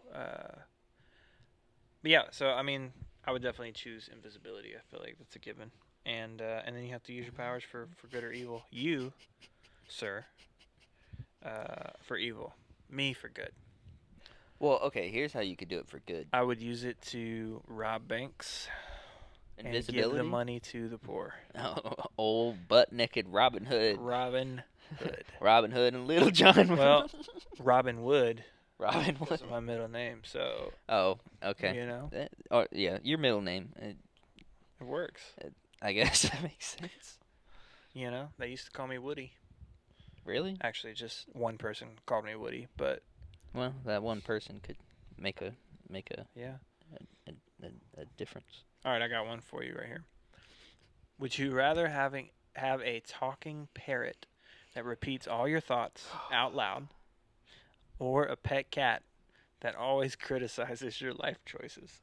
but yeah. So I mean, I would definitely choose invisibility. I feel like that's a given, and then you have to use your powers for good or evil. You, sir, for evil. Me for good. Well, okay, here's how you could do it for good. I would use it to rob banks and give the money to the poor. Oh, old butt-naked Robin Hood. Robin Hood. Robin Hood and Little John. Well, Robin Wood. Robin Wood. That's my middle name, so. Oh, okay. You know? Yeah, your middle name. It works. I guess that makes sense. You know, they used to call me Woody. Really? Actually, just one person called me Woody, but well, that one person could make a difference. All right, I got one for you right here. Would you rather have a talking parrot that repeats all your thoughts out loud, or a pet cat that always criticizes your life choices?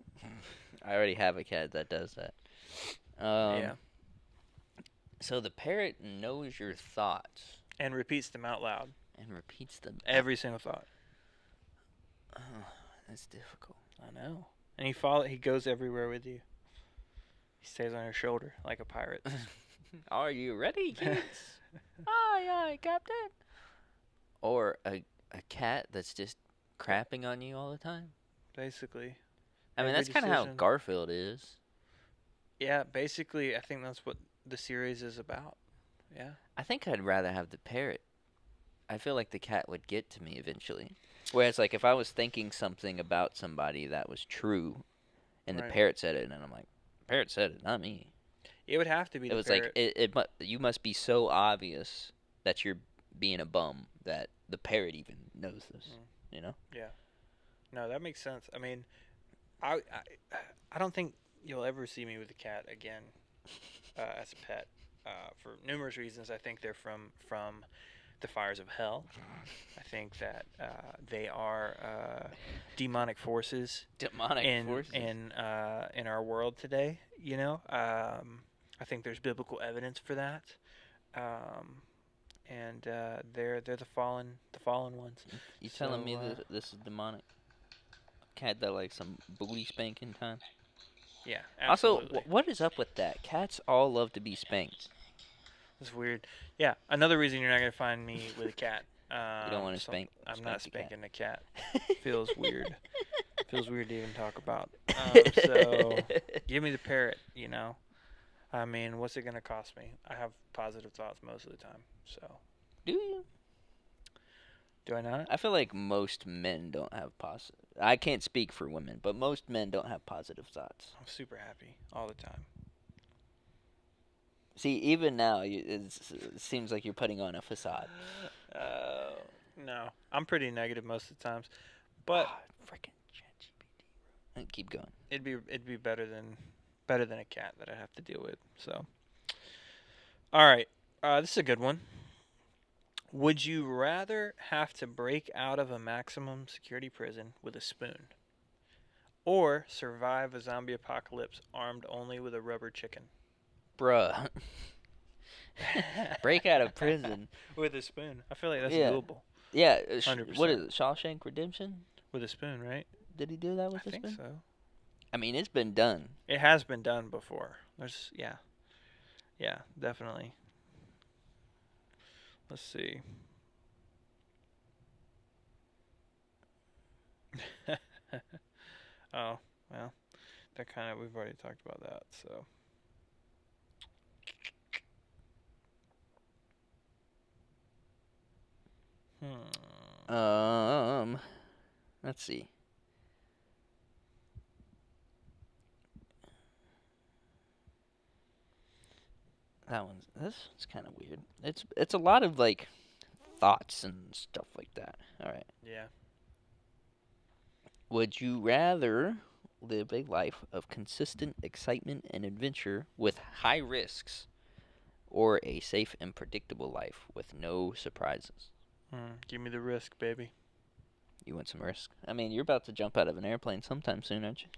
I already have a cat that does that. Yeah. So the parrot knows your thoughts. And repeats them out loud. And repeats them. Every single thought. Oh, that's difficult. I know. And he goes everywhere with you. He stays on your shoulder like a pirate. Are you ready, kids? Aye, aye, Captain. Or a cat that's just crapping on you all the time. Basically. I mean, that's kind of how Garfield is. Yeah, basically, I think that's what the series is about. Yeah. I think I'd rather have the parrot. I feel like the cat would get to me eventually. Whereas, like, if I was thinking something about somebody that was true, and the parrot said it, and I'm like, the parrot said it, not me. It would have to be the parrot. It was like, you must be so obvious that you're being a bum that the parrot even knows this, you know? Yeah. No, that makes sense. I mean, I don't think you'll ever see me with a cat again as a pet. For numerous reasons. I think they're from the fires of hell. I think that they are demonic forces. In our world today. You know, I think there's biblical evidence for that. And they're the fallen ones. You telling me that this is demonic? Cat that like some booty spanking time? Yeah, absolutely. Also, what is up with that? Cats all love to be spanked. It's weird. Yeah, another reason you're not going to find me with a cat. You don't want to spank. I'm not spanking a cat. Feels weird. Feels weird to even talk about. So give me the parrot. I mean, what's it gonna cost me? I have positive thoughts most of the time. So Do you? do I not? I feel like most men don't have positive. I can't speak for women, but most men don't have positive thoughts. I'm super happy all the time. See, even now, it seems like you're putting on a facade. No, I'm pretty negative most of the times, but Freaking ChatGPT. Keep going. it'd be better than a cat that I have to deal with. So, all right, this is a good one. Would you rather have to break out of a maximum security prison with a spoon, or survive a zombie apocalypse armed only with a rubber chicken? Bruh. Break out of prison. With a spoon. I feel like that's Yeah. doable. Yeah, 100%. what is it, Shawshank Redemption? With a spoon, right? Did he do that with I a think spoon? so. I mean, it's been done. It has been done before. Yeah, definitely. Let's see. Oh, well, we've already talked about that, so. Let's see. This one's kind of weird. It's a lot of like thoughts and stuff like that. All right. Yeah. Would you rather live a life of consistent excitement and adventure with high risks, or a safe and predictable life with no surprises? Give me the risk, baby. You want some risk? I mean, you're about to jump out of an airplane sometime soon, aren't you?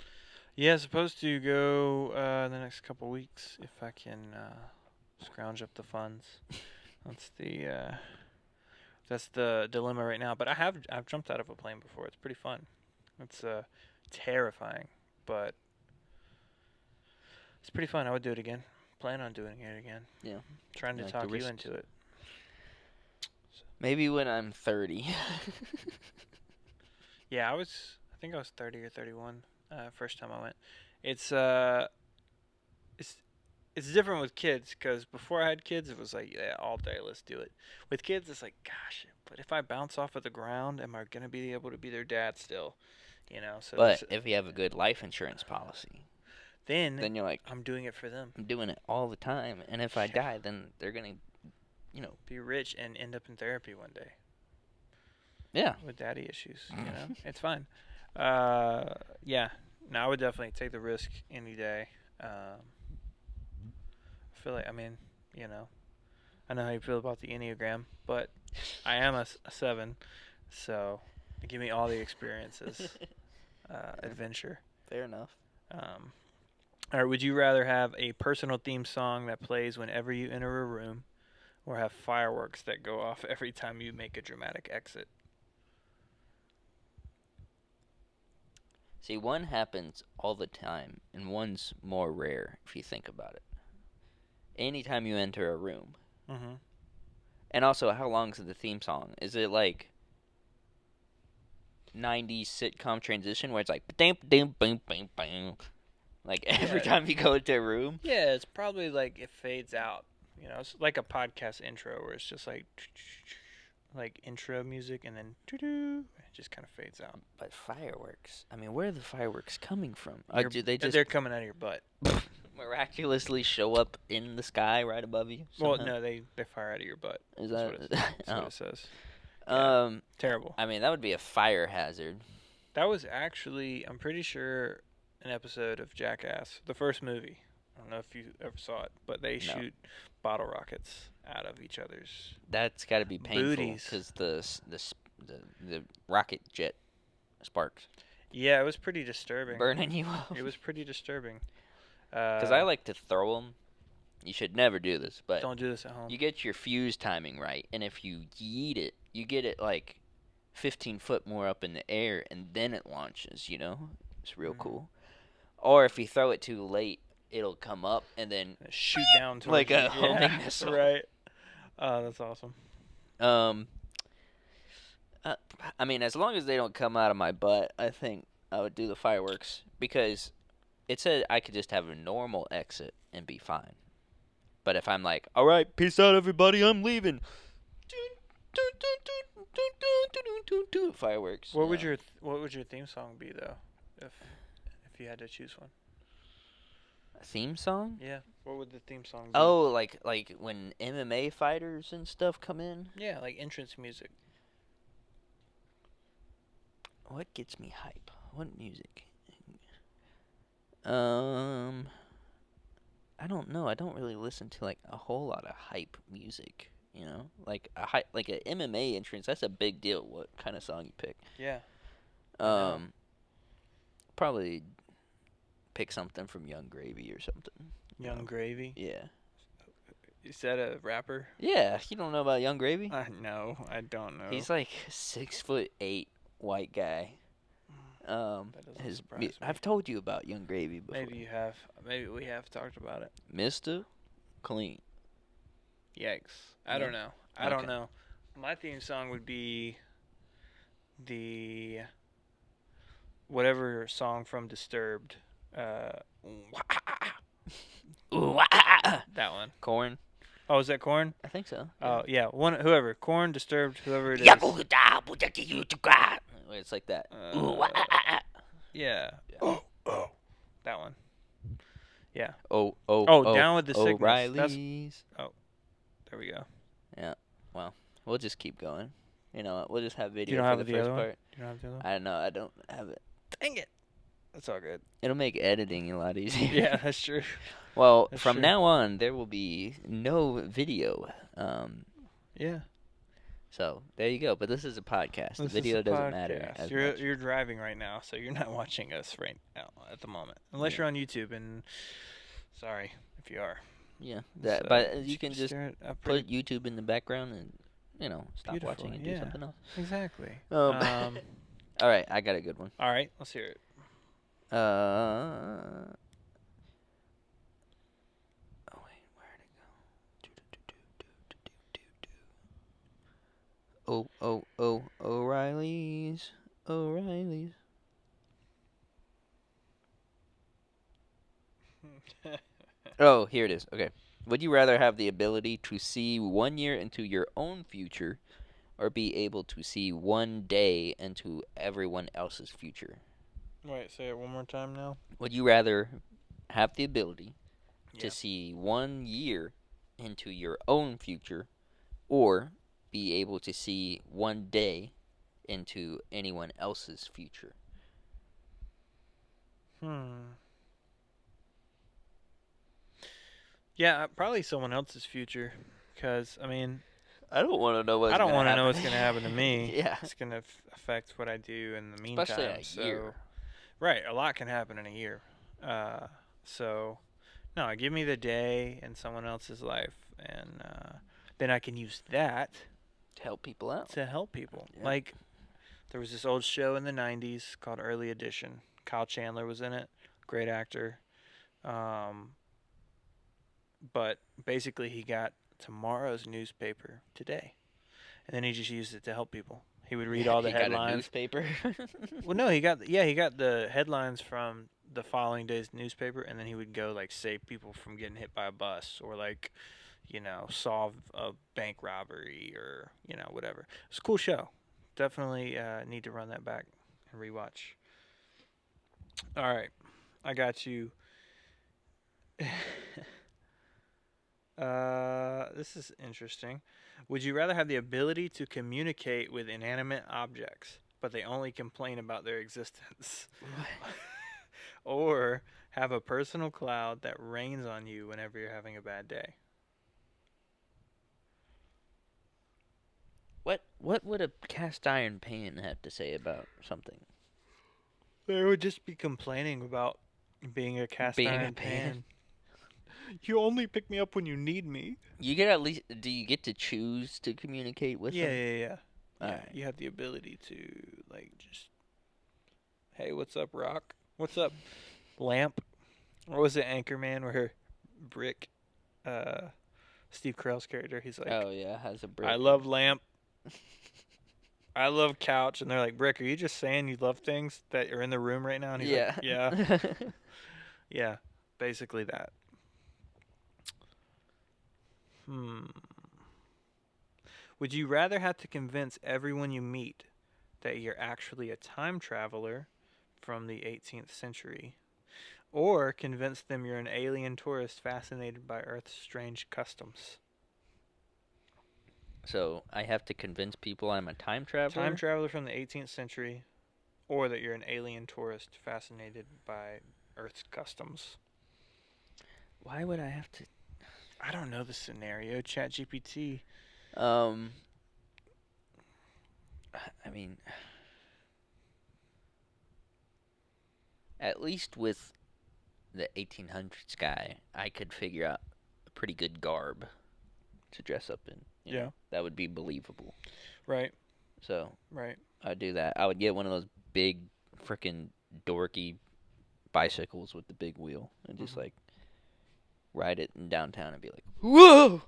Yeah, supposed to go the next couple weeks if I can scrounge up the funds. That's the dilemma right now. But I've jumped out of a plane before. It's pretty fun. It's terrifying, but it's pretty fun. I would do it again. Plan on doing it again. Yeah. Trying to Like talk the you risks. into it. Maybe when I'm 30. Yeah, I think I was 30 or 31 first time I went. It's different with kids, because before I had kids, it was like, yeah, all day, let's do it. With kids, it's like, gosh, but if I bounce off of the ground, am I gonna be able to be their dad still? So But if you have a good life insurance policy, then you're like, I'm doing it for them. I'm doing it all the time, and if I die, then they're gonna, Be rich and end up in therapy one day yeah. with daddy issues. It's fine. Yeah. No, I would definitely take the risk any day. I feel like, I mean, I know how you feel about the Enneagram, but I am a 7, so give me all the experiences, adventure. Fair enough. All right, would you rather have a personal theme song that plays whenever you enter a room, or have fireworks that go off every time you make a dramatic exit? See, one happens all the time, and one's more rare if you think about it. Anytime you enter a room. Mm-hmm. And also, how long is the theme song? Is it like 90s sitcom transition where it's like bam bam bam bam bam, like every time you go into a room? Yeah, it's probably like it fades out. It's like a podcast intro where it's just like intro music, and then it just kind of fades out. But fireworks, I mean, where are the fireworks coming from? Do they They're coming out of your butt. miraculously show up in the sky right above you somehow? Well, no, they fire out of your butt. Is That's that what it says. Terrible. I mean, that would be a fire hazard. That was actually, I'm pretty sure, an episode of Jackass, the first movie. I don't know if you ever saw it, but they shoot bottle rockets out of each other's. That's got to be painful booties. because the rocket jet sparks Yeah, it was pretty disturbing. burning you up. It was pretty disturbing. Because I like to throw them. You should never do this, but Don't do this at home. you get your fuse timing right, and if you yeet it, you get it like 15 foot more up in the air, and then it launches, It's real cool. Or if you throw it too late, it'll come up and then shoot down towards like a you. homing missile. Right. Oh, that's awesome. I mean, as long as they don't come out of my butt, I think I would do the fireworks because it said I could just have a normal exit and be fine. But if I'm like, all right, peace out, everybody, I'm leaving. Fireworks. What would your theme song be though, if you had to choose one? A theme song? Yeah. What would the theme song be? Oh, like when MMA fighters and stuff come in? Yeah, like entrance music. What gets me hype? What music? I don't know. I don't really listen to like a whole lot of hype music. You know, like like a MMA entrance. That's a big deal. What kind of song you pick? Yeah. know. Probably pick something from Young Gravy or something. Young Gravy. Yeah. Is that a rapper? Yeah. You don't know about Young Gravy? No, I don't know. He's like 6'8" white guy. That doesn't surprise me. I've told you about Young Gravy before. Maybe you have. Maybe we have talked about it. Mr. Clean. Yikes. I don't know. I Okay. don't know. My theme song would be the whatever song from Disturbed. That one. Corn. Oh, is that Korn? I think so. Oh, yeah. Whoever. Korn, Disturbed, whoever it is. It's like that. Yeah. Yeah. Oh. That one. Yeah. Oh, Down with the Sickness. O'Reilly's. There we go. We'll just keep going. You know what? We'll just have video You don't for have the the first other one? part. Do you know how to do that? I don't know. I don't have it. Dang it. That's all good. It'll make editing a lot easier. Yeah, that's true. Well, That's from true. now on, there will be no video. Yeah. So there you go. But this is a podcast. The This is video a doesn't matter. podcast. As You're much. you're driving right now, so you're not watching us right now at the moment, unless Yeah. you're on YouTube. And sorry if you are. Yeah. So But you can just stare at a put pretty- YouTube in the background and stop Beautiful, watching and do yeah. something else. exactly. All right, I got a good one. All right, let's hear it. Oh wait, where'd it go? O'Reilly's. Oh, here it is. Okay. Would you rather have the ability to see 1 year into your own future, or be able to see 1 day into everyone else's future? Wait, say it one more time now. Would you rather have the ability Yeah. to see 1 year into your own future, or be able to see 1 day into anyone else's future? Yeah, probably someone else's future, because I mean, I don't want to know what's I don't want to know what's gonna happen to me. Yeah. It's gonna affect what I do in the meantime. Especially a year. Right, a lot can happen in a year. So, no, give me the day in someone else's life, and then I can use that To help people out. to help people. Yeah. Like, there was this old show in the 90s called Early Edition. Kyle Chandler was in it. Great actor. But basically, he got tomorrow's newspaper today. And then he just used it to help people. He would read all the He got a headlines. newspaper. Well, no, he got the headlines from the following day's newspaper, and then he would go like save people from getting hit by a bus, or like, solve a bank robbery, or whatever. It's a cool show. Definitely need to run that back and rewatch. All right, I got you. This is interesting. Would you rather have the ability to communicate with inanimate objects, but they only complain about their existence? Or have a personal cloud that rains on you whenever you're having a bad day? What would a cast iron pan have to say about something? They would just be complaining about being a cast Being a iron pan. pan. You only pick me up when you need me. You get at least. Do you get to choose to communicate with Yeah, them? yeah, yeah. Alright. You have the ability to just, hey, what's up, Rock? What's up, Lamp? Or was it Anchorman where Brick, Steve Carell's character, he's like, Oh yeah, has a brick. I love Lamp. I love couch, and they're like, Brick, are you just saying you love things that are in the room right now? And he's Yeah. like, yeah, yeah, basically that. Hmm. Would you rather have to convince everyone you meet that you're actually a time traveler from the 18th century, or convince them you're an alien tourist fascinated by Earth's strange customs? So I have to convince people I'm a time Time traveler. traveler from the 18th century, or that you're an alien tourist fascinated by Earth's customs. Why would I have to? I don't know the scenario. ChatGPT. Um, I mean, at least with the 1800s guy, I could figure out a pretty good garb to dress up in. You Yeah. know, that would be believable. Right. So Right. I'd do that. I would get one of those big, freaking dorky bicycles with the big wheel and just like ride it in downtown and be like, "Whoa,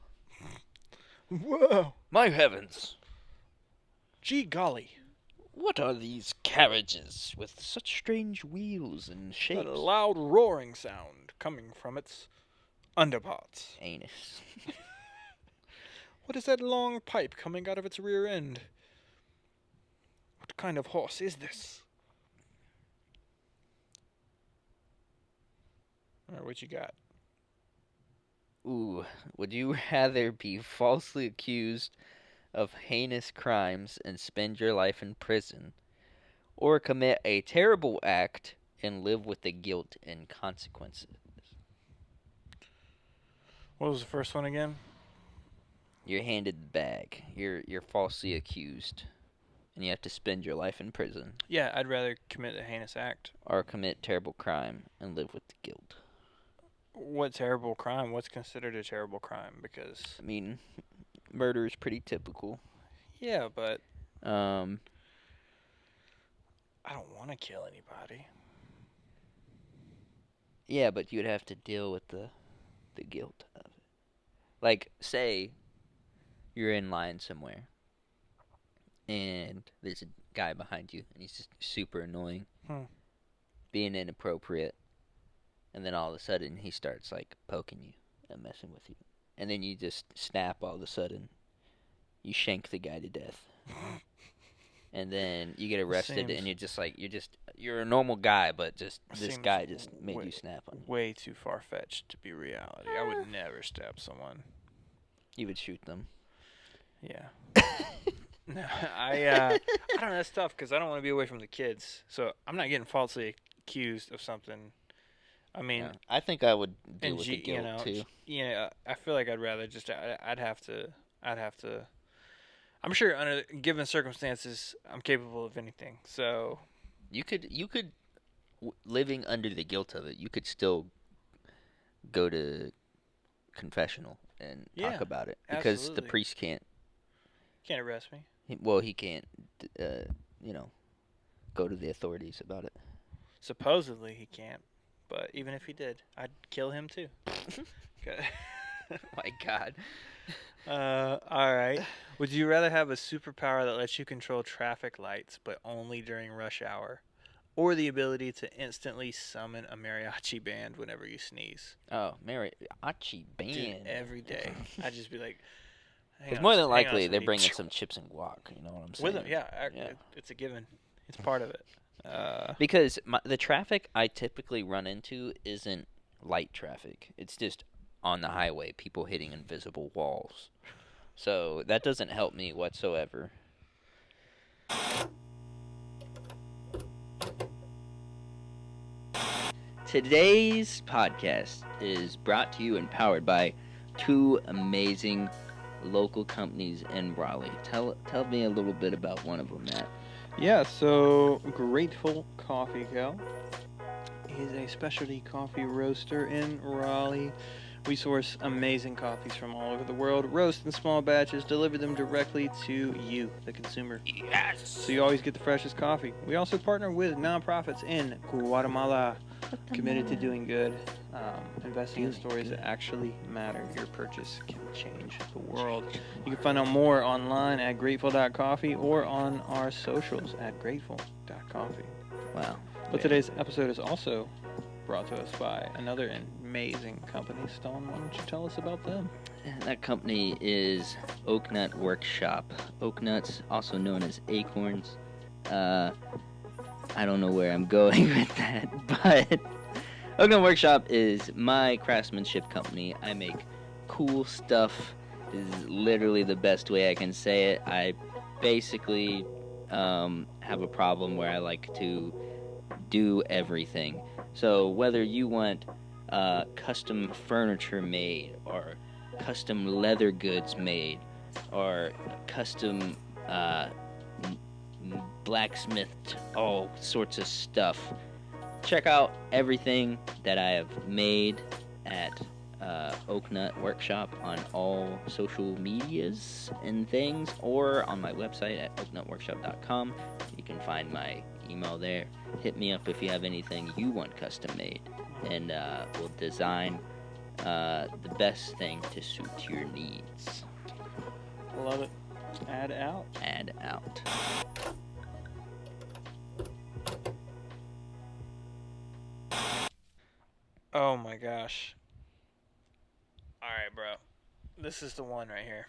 Whoa! my heavens! Gee golly! What are these carriages with such strange wheels and That shapes?" loud roaring sound coming from its underparts. Anus. What is that long pipe coming out of its rear end? What kind of horse is this? Alright, what you got? Ooh, would you rather be falsely accused of heinous crimes and spend your life in prison, or commit a terrible act and live with the guilt and consequences? What was the first one again? You're handed the bag. You're falsely accused, and you have to spend your life in prison, Yeah, I'd rather commit a heinous act. or commit terrible crime and live with the guilt. What terrible crime? What's considered a terrible crime? Because I mean, murder is pretty typical. yeah, but Um, I don't want to kill anybody. yeah, but you'd have to deal with the guilt of it. Like, say you're in line somewhere, and there's a guy behind you, and he's just super annoying, being inappropriate, and then all of a sudden he starts like poking you and messing with you, and then you just snap all of a sudden, you shank the guy to death, and then you get arrested, and you're a normal guy, but just this Seems guy just made you snap on you. Way too far fetched to be reality. I would never stab someone. You would shoot them. Yeah. No, I don't know. That's tough because I don't want to be away from the kids. So I'm not getting falsely accused of something. I mean, Yeah. I think I would deal and with the guilt too. yeah, I feel like I'd rather just I'd have to. I'm sure under given circumstances, I'm capable of anything. So You could living under the guilt of it, you could still go to confessional and Yeah, talk about it because the absolutely. priest can't. can't arrest me. He can't. You know, go to the authorities about it. Supposedly he can't, but even if he did, I'd kill him too. Okay. My God. All right. Would you rather have a superpower that lets you control traffic lights, but only during rush hour, or the ability to instantly summon a mariachi band whenever you sneeze? Oh, mariachi band. Dude, every day. I'd just be like, Because more than likely they're sweetie. bringing some chips and guac. You know what I'm saying? With them, yeah. It's a given. It's part of it. Because the traffic I typically run into isn't light traffic. It's just on the highway, people hitting invisible walls. So that doesn't help me whatsoever. Today's podcast is brought to you and powered by two amazing local companies in Raleigh. Tell me a little bit about one of them, Matt. Yeah, so Grateful Coffee Co. is a specialty coffee roaster in Raleigh. We source amazing coffees from all over the world, roast in small batches, deliver them directly to you, the consumer. Yes! So you always get the freshest coffee. We also partner with nonprofits in Guatemala, Committed to doing good, investing in Doing stories that good. actually matter. Your purchase can change the world. You can find out more online at grateful.coffee or on our socials at grateful.coffee. Wow. But today's episode is also brought to us by another amazing company. Stone, why don't you tell us about them? That company is Oak Nut Workshop. Oak nuts, also known as acorns. I don't know where I'm going with that, but Oak Nut Workshop is my craftsmanship company. I make cool stuff. This is literally the best way I can say it. I basically have a problem where I like to do everything. So whether you want custom furniture made, or custom leather goods made, or custom blacksmithed, all sorts of stuff, check out everything that I have made at Oak Nut Workshop on all social medias and things, or on my website at oaknutworkshop.com. You can find my email there. Hit me up if you have anything you want custom made, and we'll design the best thing to suit your needs. Love it. Add out. Add out. Oh my gosh. Alright, bro. This is the one right here.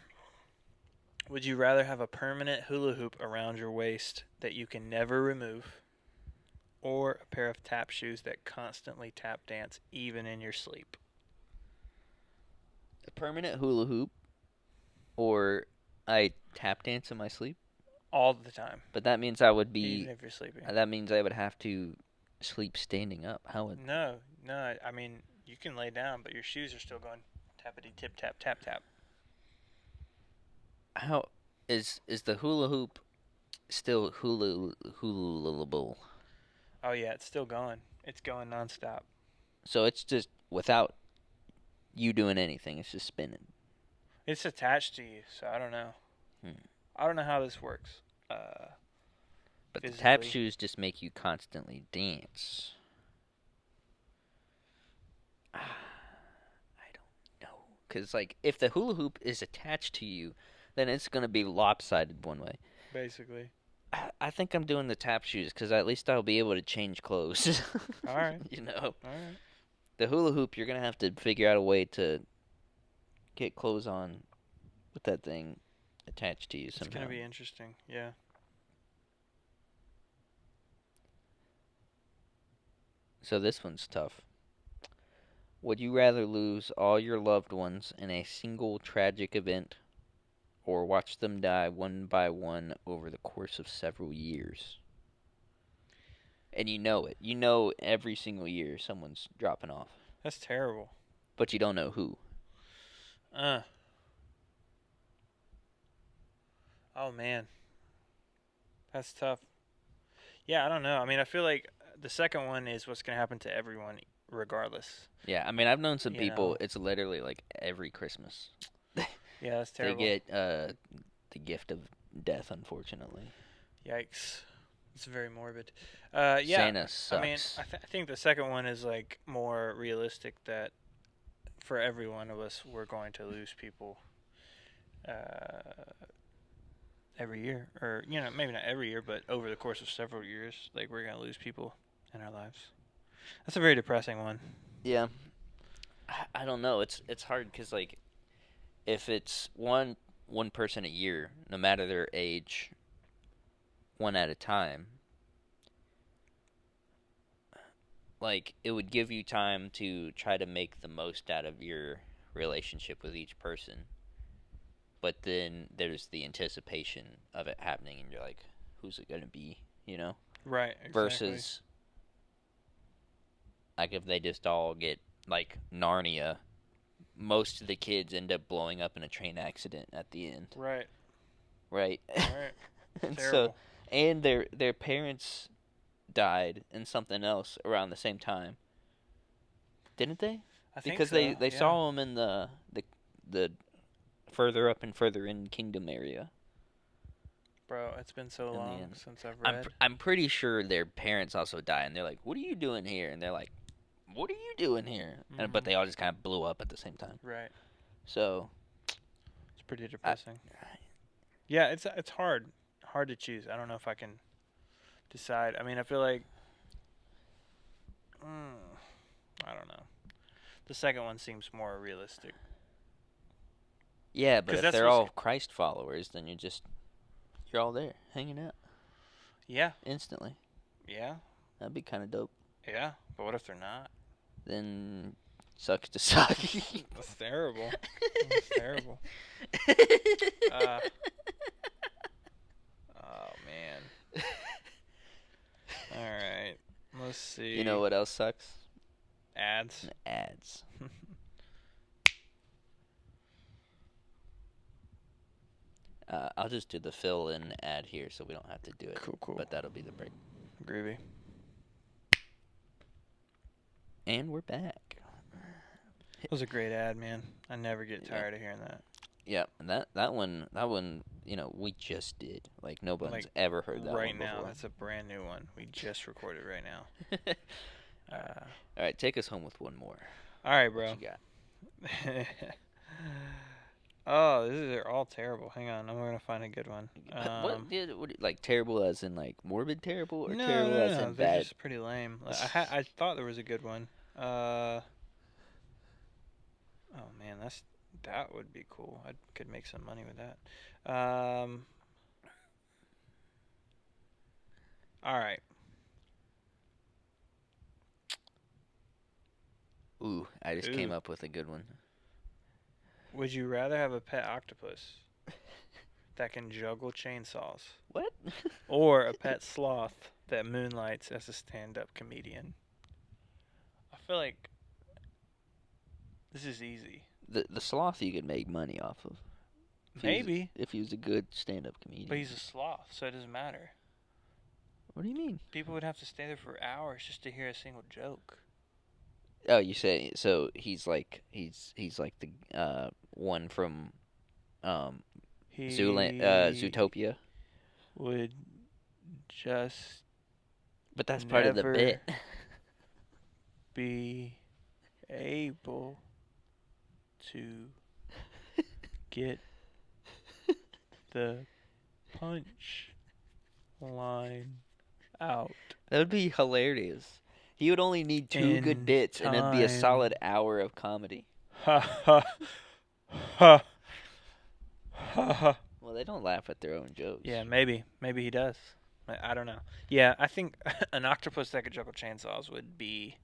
Would you rather have a permanent hula hoop around your waist that you can never remove, or a pair of tap shoes that constantly tap dance even in your sleep? A permanent hula hoop, or I tap dance in my sleep? All the time. But that means I would be. Even if you're sleeping. That means I would have to sleep standing up. How would? No. I mean, you can lay down, but your shoes are still going tappity tip tap tap tap. How is the hula hoop still hula-able? Oh yeah, it's still going. It's going nonstop. So it's just without you doing anything. It's just spinning. It's attached to you, so I don't know. I don't know how this works. But the physically. tap shoes just make you constantly dance. I don't know. Because, like, if the hula hoop is attached to you, then it's going to be lopsided one way. Basically. I think I'm doing the tap shoes because at least I'll be able to change clothes. All right. You know? All right. The hula hoop, you're going to have to figure out a way to get clothes on with that thing attached to you somehow. It's going to be interesting, yeah. So this one's tough. Would you rather lose all your loved ones in a single tragic event, or watch them die one by one over the course of several years? And you know it. You know every single year someone's dropping off. That's terrible. But you don't know who. Oh, man. That's tough. Yeah, I don't know. I mean, I feel like the second one is what's going to happen to everyone regardless. Yeah, I mean, I've known some You people, know. it's literally like every Christmas. Yeah, that's terrible. They get the gift of death, unfortunately. Yikes. It's very morbid. Yeah. Santa sucks. I mean, I think the second one is like more realistic, that for every one of us, we're going to lose people every year. Or, you know, maybe not every year, but over the course of several years, like, we're going to lose people in our lives. That's a very depressing one. Yeah. I don't know. It's hard because, like, if it's one person a year, no matter their age, one at a time, like, it would give you time to try to make the most out of your relationship with each person. But then there's the anticipation of it happening, and you're like, who's it going to be, you know? Right, exactly. Versus, like, if they just all get, like, Narnia, most of the kids end up blowing up in a train accident at the end. Right. Right. Right. And Terrible. and their parents died in something else around the same time. Didn't they? I think Because so, they yeah. saw them in the further up and further in Kingdom area. Bro, it's been so long end. since I've read. I'm pretty sure their parents also die, and they're like, "What are you doing here?" And they're like, what are you doing here? But they all just kind of blew up at the same time. Right. So It's pretty depressing. Yeah, it's hard to choose. I don't know if I can decide. I mean, I feel like I don't know. The second one seems more realistic. yeah, but 'Cause if that's they're what's- all Christ followers, then you're all there hanging out Yeah. instantly. Yeah. That'd be kind of dope. Yeah. But what if they're not? Then sucks to suck. That's terrible. That's terrible. Oh man. All right. Let's see. You know what else sucks? Ads. Ads. I'll just do the fill-in ad here so we don't have to do it. Cool. But that'll be the break. Groovy. And we're back. It was a great ad, man. I never get Yeah. tired of hearing that. Yeah, and that one, we just did. Like nobody's Like, ever heard that right one now, before. that's a brand new one. We just recorded right now. All right, take us home with one more. All right, What bro. you got? Oh, these are all terrible. Hang on, I'm gonna find a good one. Like terrible as in like morbid terrible, or no, terrible no, as no, in they're bad? just pretty lame. I thought there was a good one. Oh man, that would be cool. I could make some money with that. All right. Ooh, I just came Ooh. up with a good one. Would you rather have a pet octopus that can juggle chainsaws, What? or a pet sloth that moonlights as a stand-up comedian? I feel like this is easy. The sloth you could make money off of. Maybe, If he was a good stand-up comedian. but he's a sloth, so it doesn't matter. What do you mean? People would have to stay there for hours just to hear a single joke. Oh, you say so? He's like the one from He Zootopia. would just But that's part of the never bit. be able to get the punch line out. That would be hilarious. He would only need two In good bits, and it'd be a time. solid hour of comedy. Ha ha ha ha ha. Well, they don't laugh at their own jokes. Yeah, maybe he does. I don't know. Yeah, I think an octopus that could juggle chainsaws would be.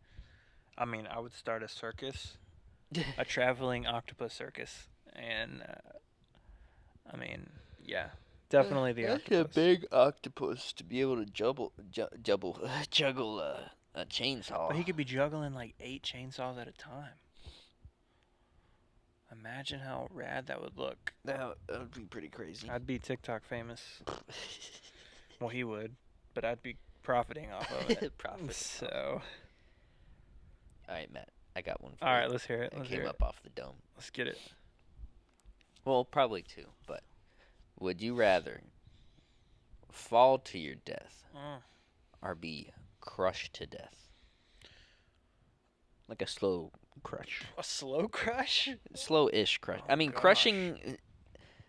I mean, I would start a circus, a traveling octopus circus, and I mean, yeah, definitely the That's octopus. a big octopus to be able to juggle a chainsaw. But he could be juggling like 8 chainsaws at a time. Imagine how rad that would look. That would be pretty crazy. I'd be TikTok famous. Well, he would, but I'd be profiting off of it. Profit. So, All right, Matt. I got one for all you. right, let's hear it. It Let's came hear it. up off the dome. Let's get it. Well, probably two, but would you rather fall to your death or be crushed to death? Like a slow crush. A slow crush? Slow-ish crush. Oh, I mean, gosh. crushing,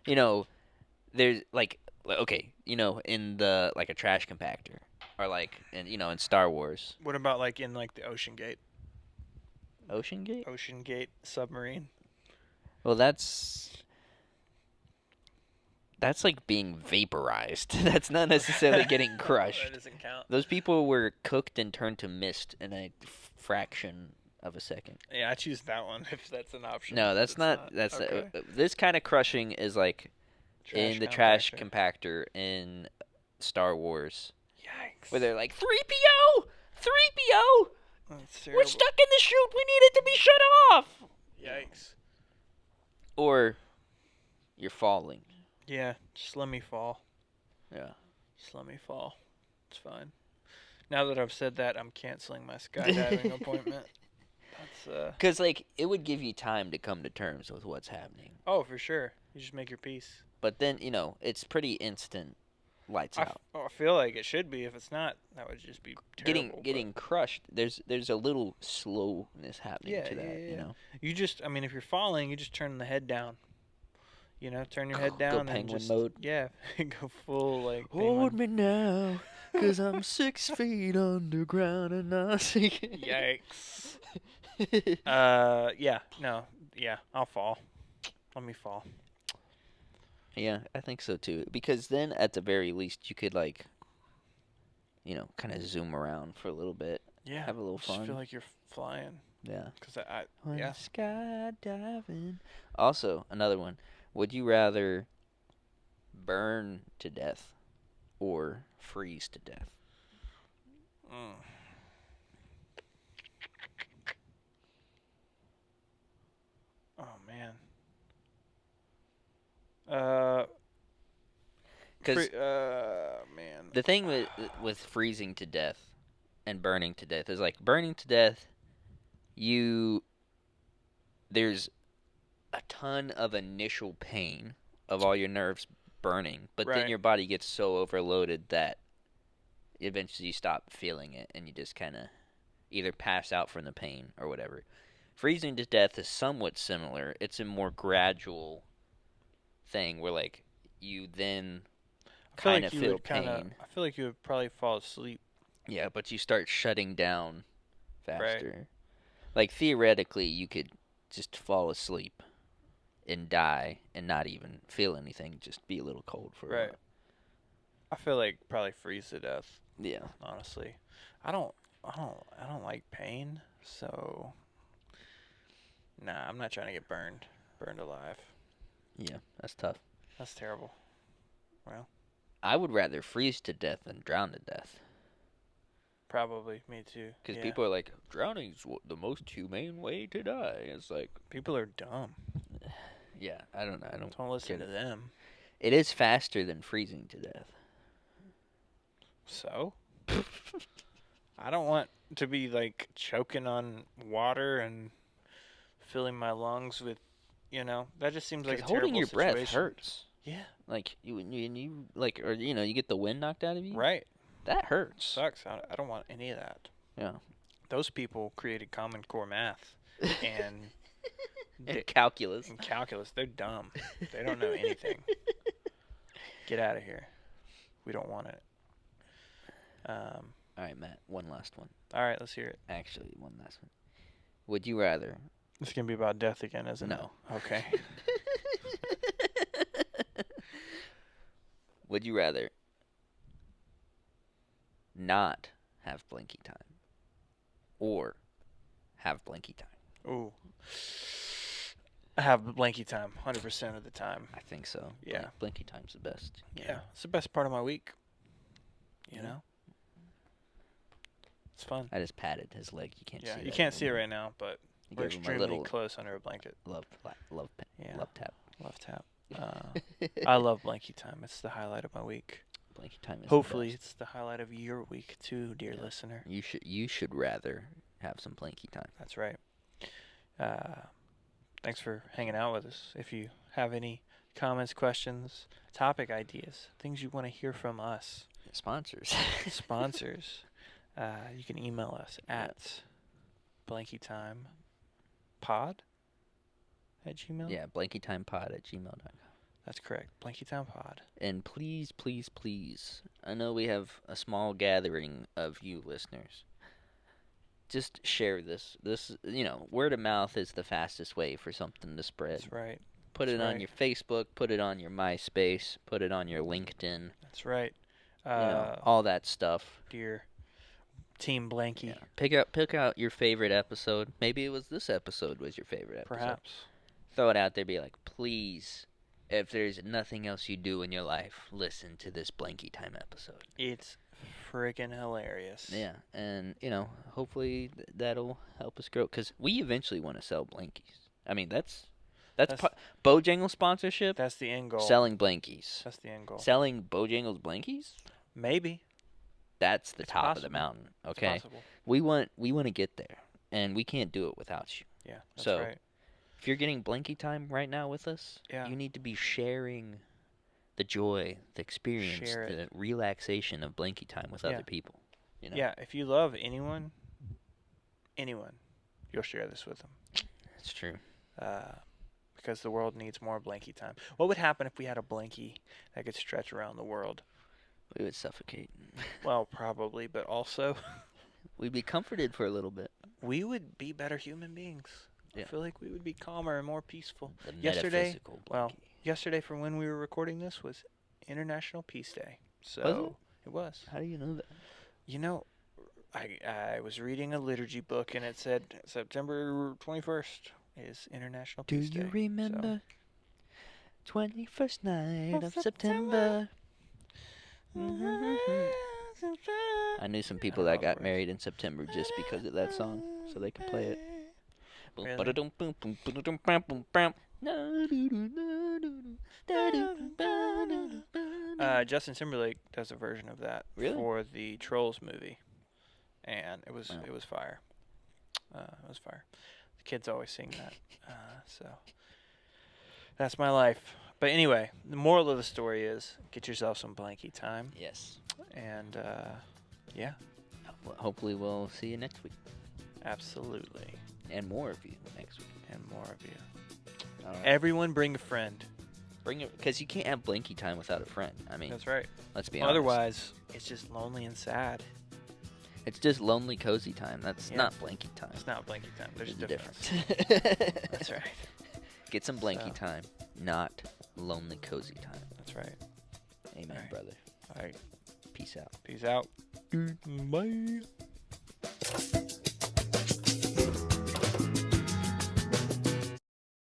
there's like, okay, in the, like a trash compactor, or like, in Star Wars. What about like in like the Ocean Gate? Ocean Gate? Ocean Gate submarine. Well, that's like being vaporized. That's not necessarily getting crushed. That doesn't count. Those people were cooked and turned to mist in a fraction of a second. Yeah, I choose that one if that's an option. No, that's not. okay. This kind of crushing is like in the trash compactor. compactor in Star Wars, Yikes. where they're like 3PO, 3PO, That's we're terrible. stuck in the chute. We need it to be shut off. Yikes. Or you're falling. Yeah, just let me fall. Yeah. Just let me fall. It's fine. Now that I've said that, I'm canceling my skydiving appointment. That's Because like it would give you time to come to terms with what's happening. Oh, for sure. You just make your peace. But then, it's pretty instant lights out. I feel like it should be. If it's not, that would just be terrible. Getting crushed. There's a little slowness happening to that. Yeah. You know. You just, I mean, if you're falling, you just turn the head down. You know, turn your head Go down and penguin just mode. Yeah, go full like. Hold penguin. me now, 'cause I'm 6 feet underground and I see. Yikes. Yeah, I'll fall. Let me fall. Yeah, I think so too. Because then, at the very least, you could like, kind of zoom around for a little bit. Yeah, Have a little just fun. feel like you're flying. Yeah. Cause I When yeah. skydiving. Also, another one. Would you rather burn to death or freeze to death? Mm. Oh man. Because Man. the thing with freezing to death and burning to death is like burning to death. There's a ton of initial pain of all your nerves burning, but then Right. your body gets so overloaded that eventually you stop feeling it and you just kind of either pass out from the pain or whatever. Freezing to death is somewhat similar. It's a more gradual thing where like you then kind of feel pain. I feel like you would probably fall asleep. Yeah, but you start shutting down faster. Like theoretically you could just fall asleep and die and not even feel anything, just be a little cold for a while. I feel like probably freeze to death. Yeah. Honestly, I don't like pain, so nah, I'm not trying to get burned alive. Yeah, that's tough. That's terrible. Well, I would rather freeze to death than drown to death. probably me too. Because people are like, drowning's the most humane way to die. It's like, people are dumb. yeah, I don't know. Don't listen get to it. them. It is faster than freezing to death. So, I don't want to be like choking on water and filling my lungs with, that just seems like a holding terrible your breath situation. hurts. Yeah. Like you like, or you get the wind knocked out of you. Right. That hurts. Sucks. I don't want any of that. Yeah. Those people created Common Core math and And calculus. and calculus. They're dumb. They don't know anything. Get out of here. We don't want it. All right, Matt. One last one. All right, let's hear it. Actually, one last one. Would you rather? It's gonna be about death again, isn't it? No. Okay. Would you rather not have blanky time or have blanky time? Ooh. I have blanky time 100% of the time. I think so. Yeah. Blanky time's the best. Yeah. It's the best part of my week. You know? It's fun. I just patted his leg. You can't see it. You can't see it right now, but You we're gave him a extremely little close under a blanket. love Yeah. love tap. Love tap. I love blanky time. It's the highlight of my week. Blanky time is Hopefully, the best. it's the highlight of your week too, dear listener. You should rather have some blanky time. That's right. Thanks for hanging out with us. If you have any comments, questions, topic ideas, things you want to hear from us, Sponsors. sponsors, you can email us at blankytimepod at gmail. Yeah, blankytimepod@gmail.com. That's correct. Blankytimepod. And please, please, please, I know we have a small gathering of you listeners. Just share this. Word of mouth is the fastest way for something to spread. That's right. Put That's it on right. your Facebook, put it on your MySpace, put it on your LinkedIn. That's right. All that stuff. Dear Team Blanky, Yeah. Pick out your favorite episode. Maybe it was this episode was your favorite episode. perhaps. Throw it out there. Be like, please, if there's nothing else you do in your life, listen to this Blanky Time episode. It's freaking hilarious. Yeah, and hopefully that'll help us grow. Because we eventually want to sell blankies. I mean, that's Bojangles sponsorship. That's the end goal. Selling blankies. That's the end goal. Selling Bojangles blankies. Maybe. That's the It's top of the possible. mountain. It's Okay, possible. we want to get there, and we can't do it without you. Yeah, that's So, right. If you're getting Blanky Time right now with us, Yeah. you need to be sharing the joy, the experience, Share the it. relaxation of blankie time with Yeah. other people. You know? Yeah, if you love anyone, you'll share this with them. That's true. Because the world needs more blankie time. What would happen if we had a blankie that could stretch around the world? We would suffocate. Well, probably, but also We'd be comforted for a little bit. we would be better human beings. Yeah. I feel like we would be calmer and more peaceful. The Yesterday, metaphysical well, blankie. yesterday from when we were recording this was International Peace Day. So Was it? It was. How do you know that? You know, I was reading a liturgy book and it said September 21st is International Do Peace Day. you so- remember 21st night of September? I knew some people I that love got words. married in September just because of that song, so they could play it. Really? Justin Timberlake does a version of that Really? for the Trolls movie, and it was Wow. fire. It was fire. The kids always sing that, so that's my life. But anyway, the moral of the story is get yourself some blankie time, Yes. and yeah, Well, hopefully we'll see you next week, absolutely, and more of you next week. and more of you. All right. Everyone bring a friend. Bring it, because you can't have blankie time without a friend. I mean, That's right. let's be honest. Otherwise, it's just lonely and sad. It's just lonely, cozy time. That's Yeah. not blankie time. It's not blankie time. There's a a difference. difference. That's right. Get some blankie So. time, not lonely, cozy time. That's right. Amen, Alright. brother. All right. Peace out. Peace out. Bye.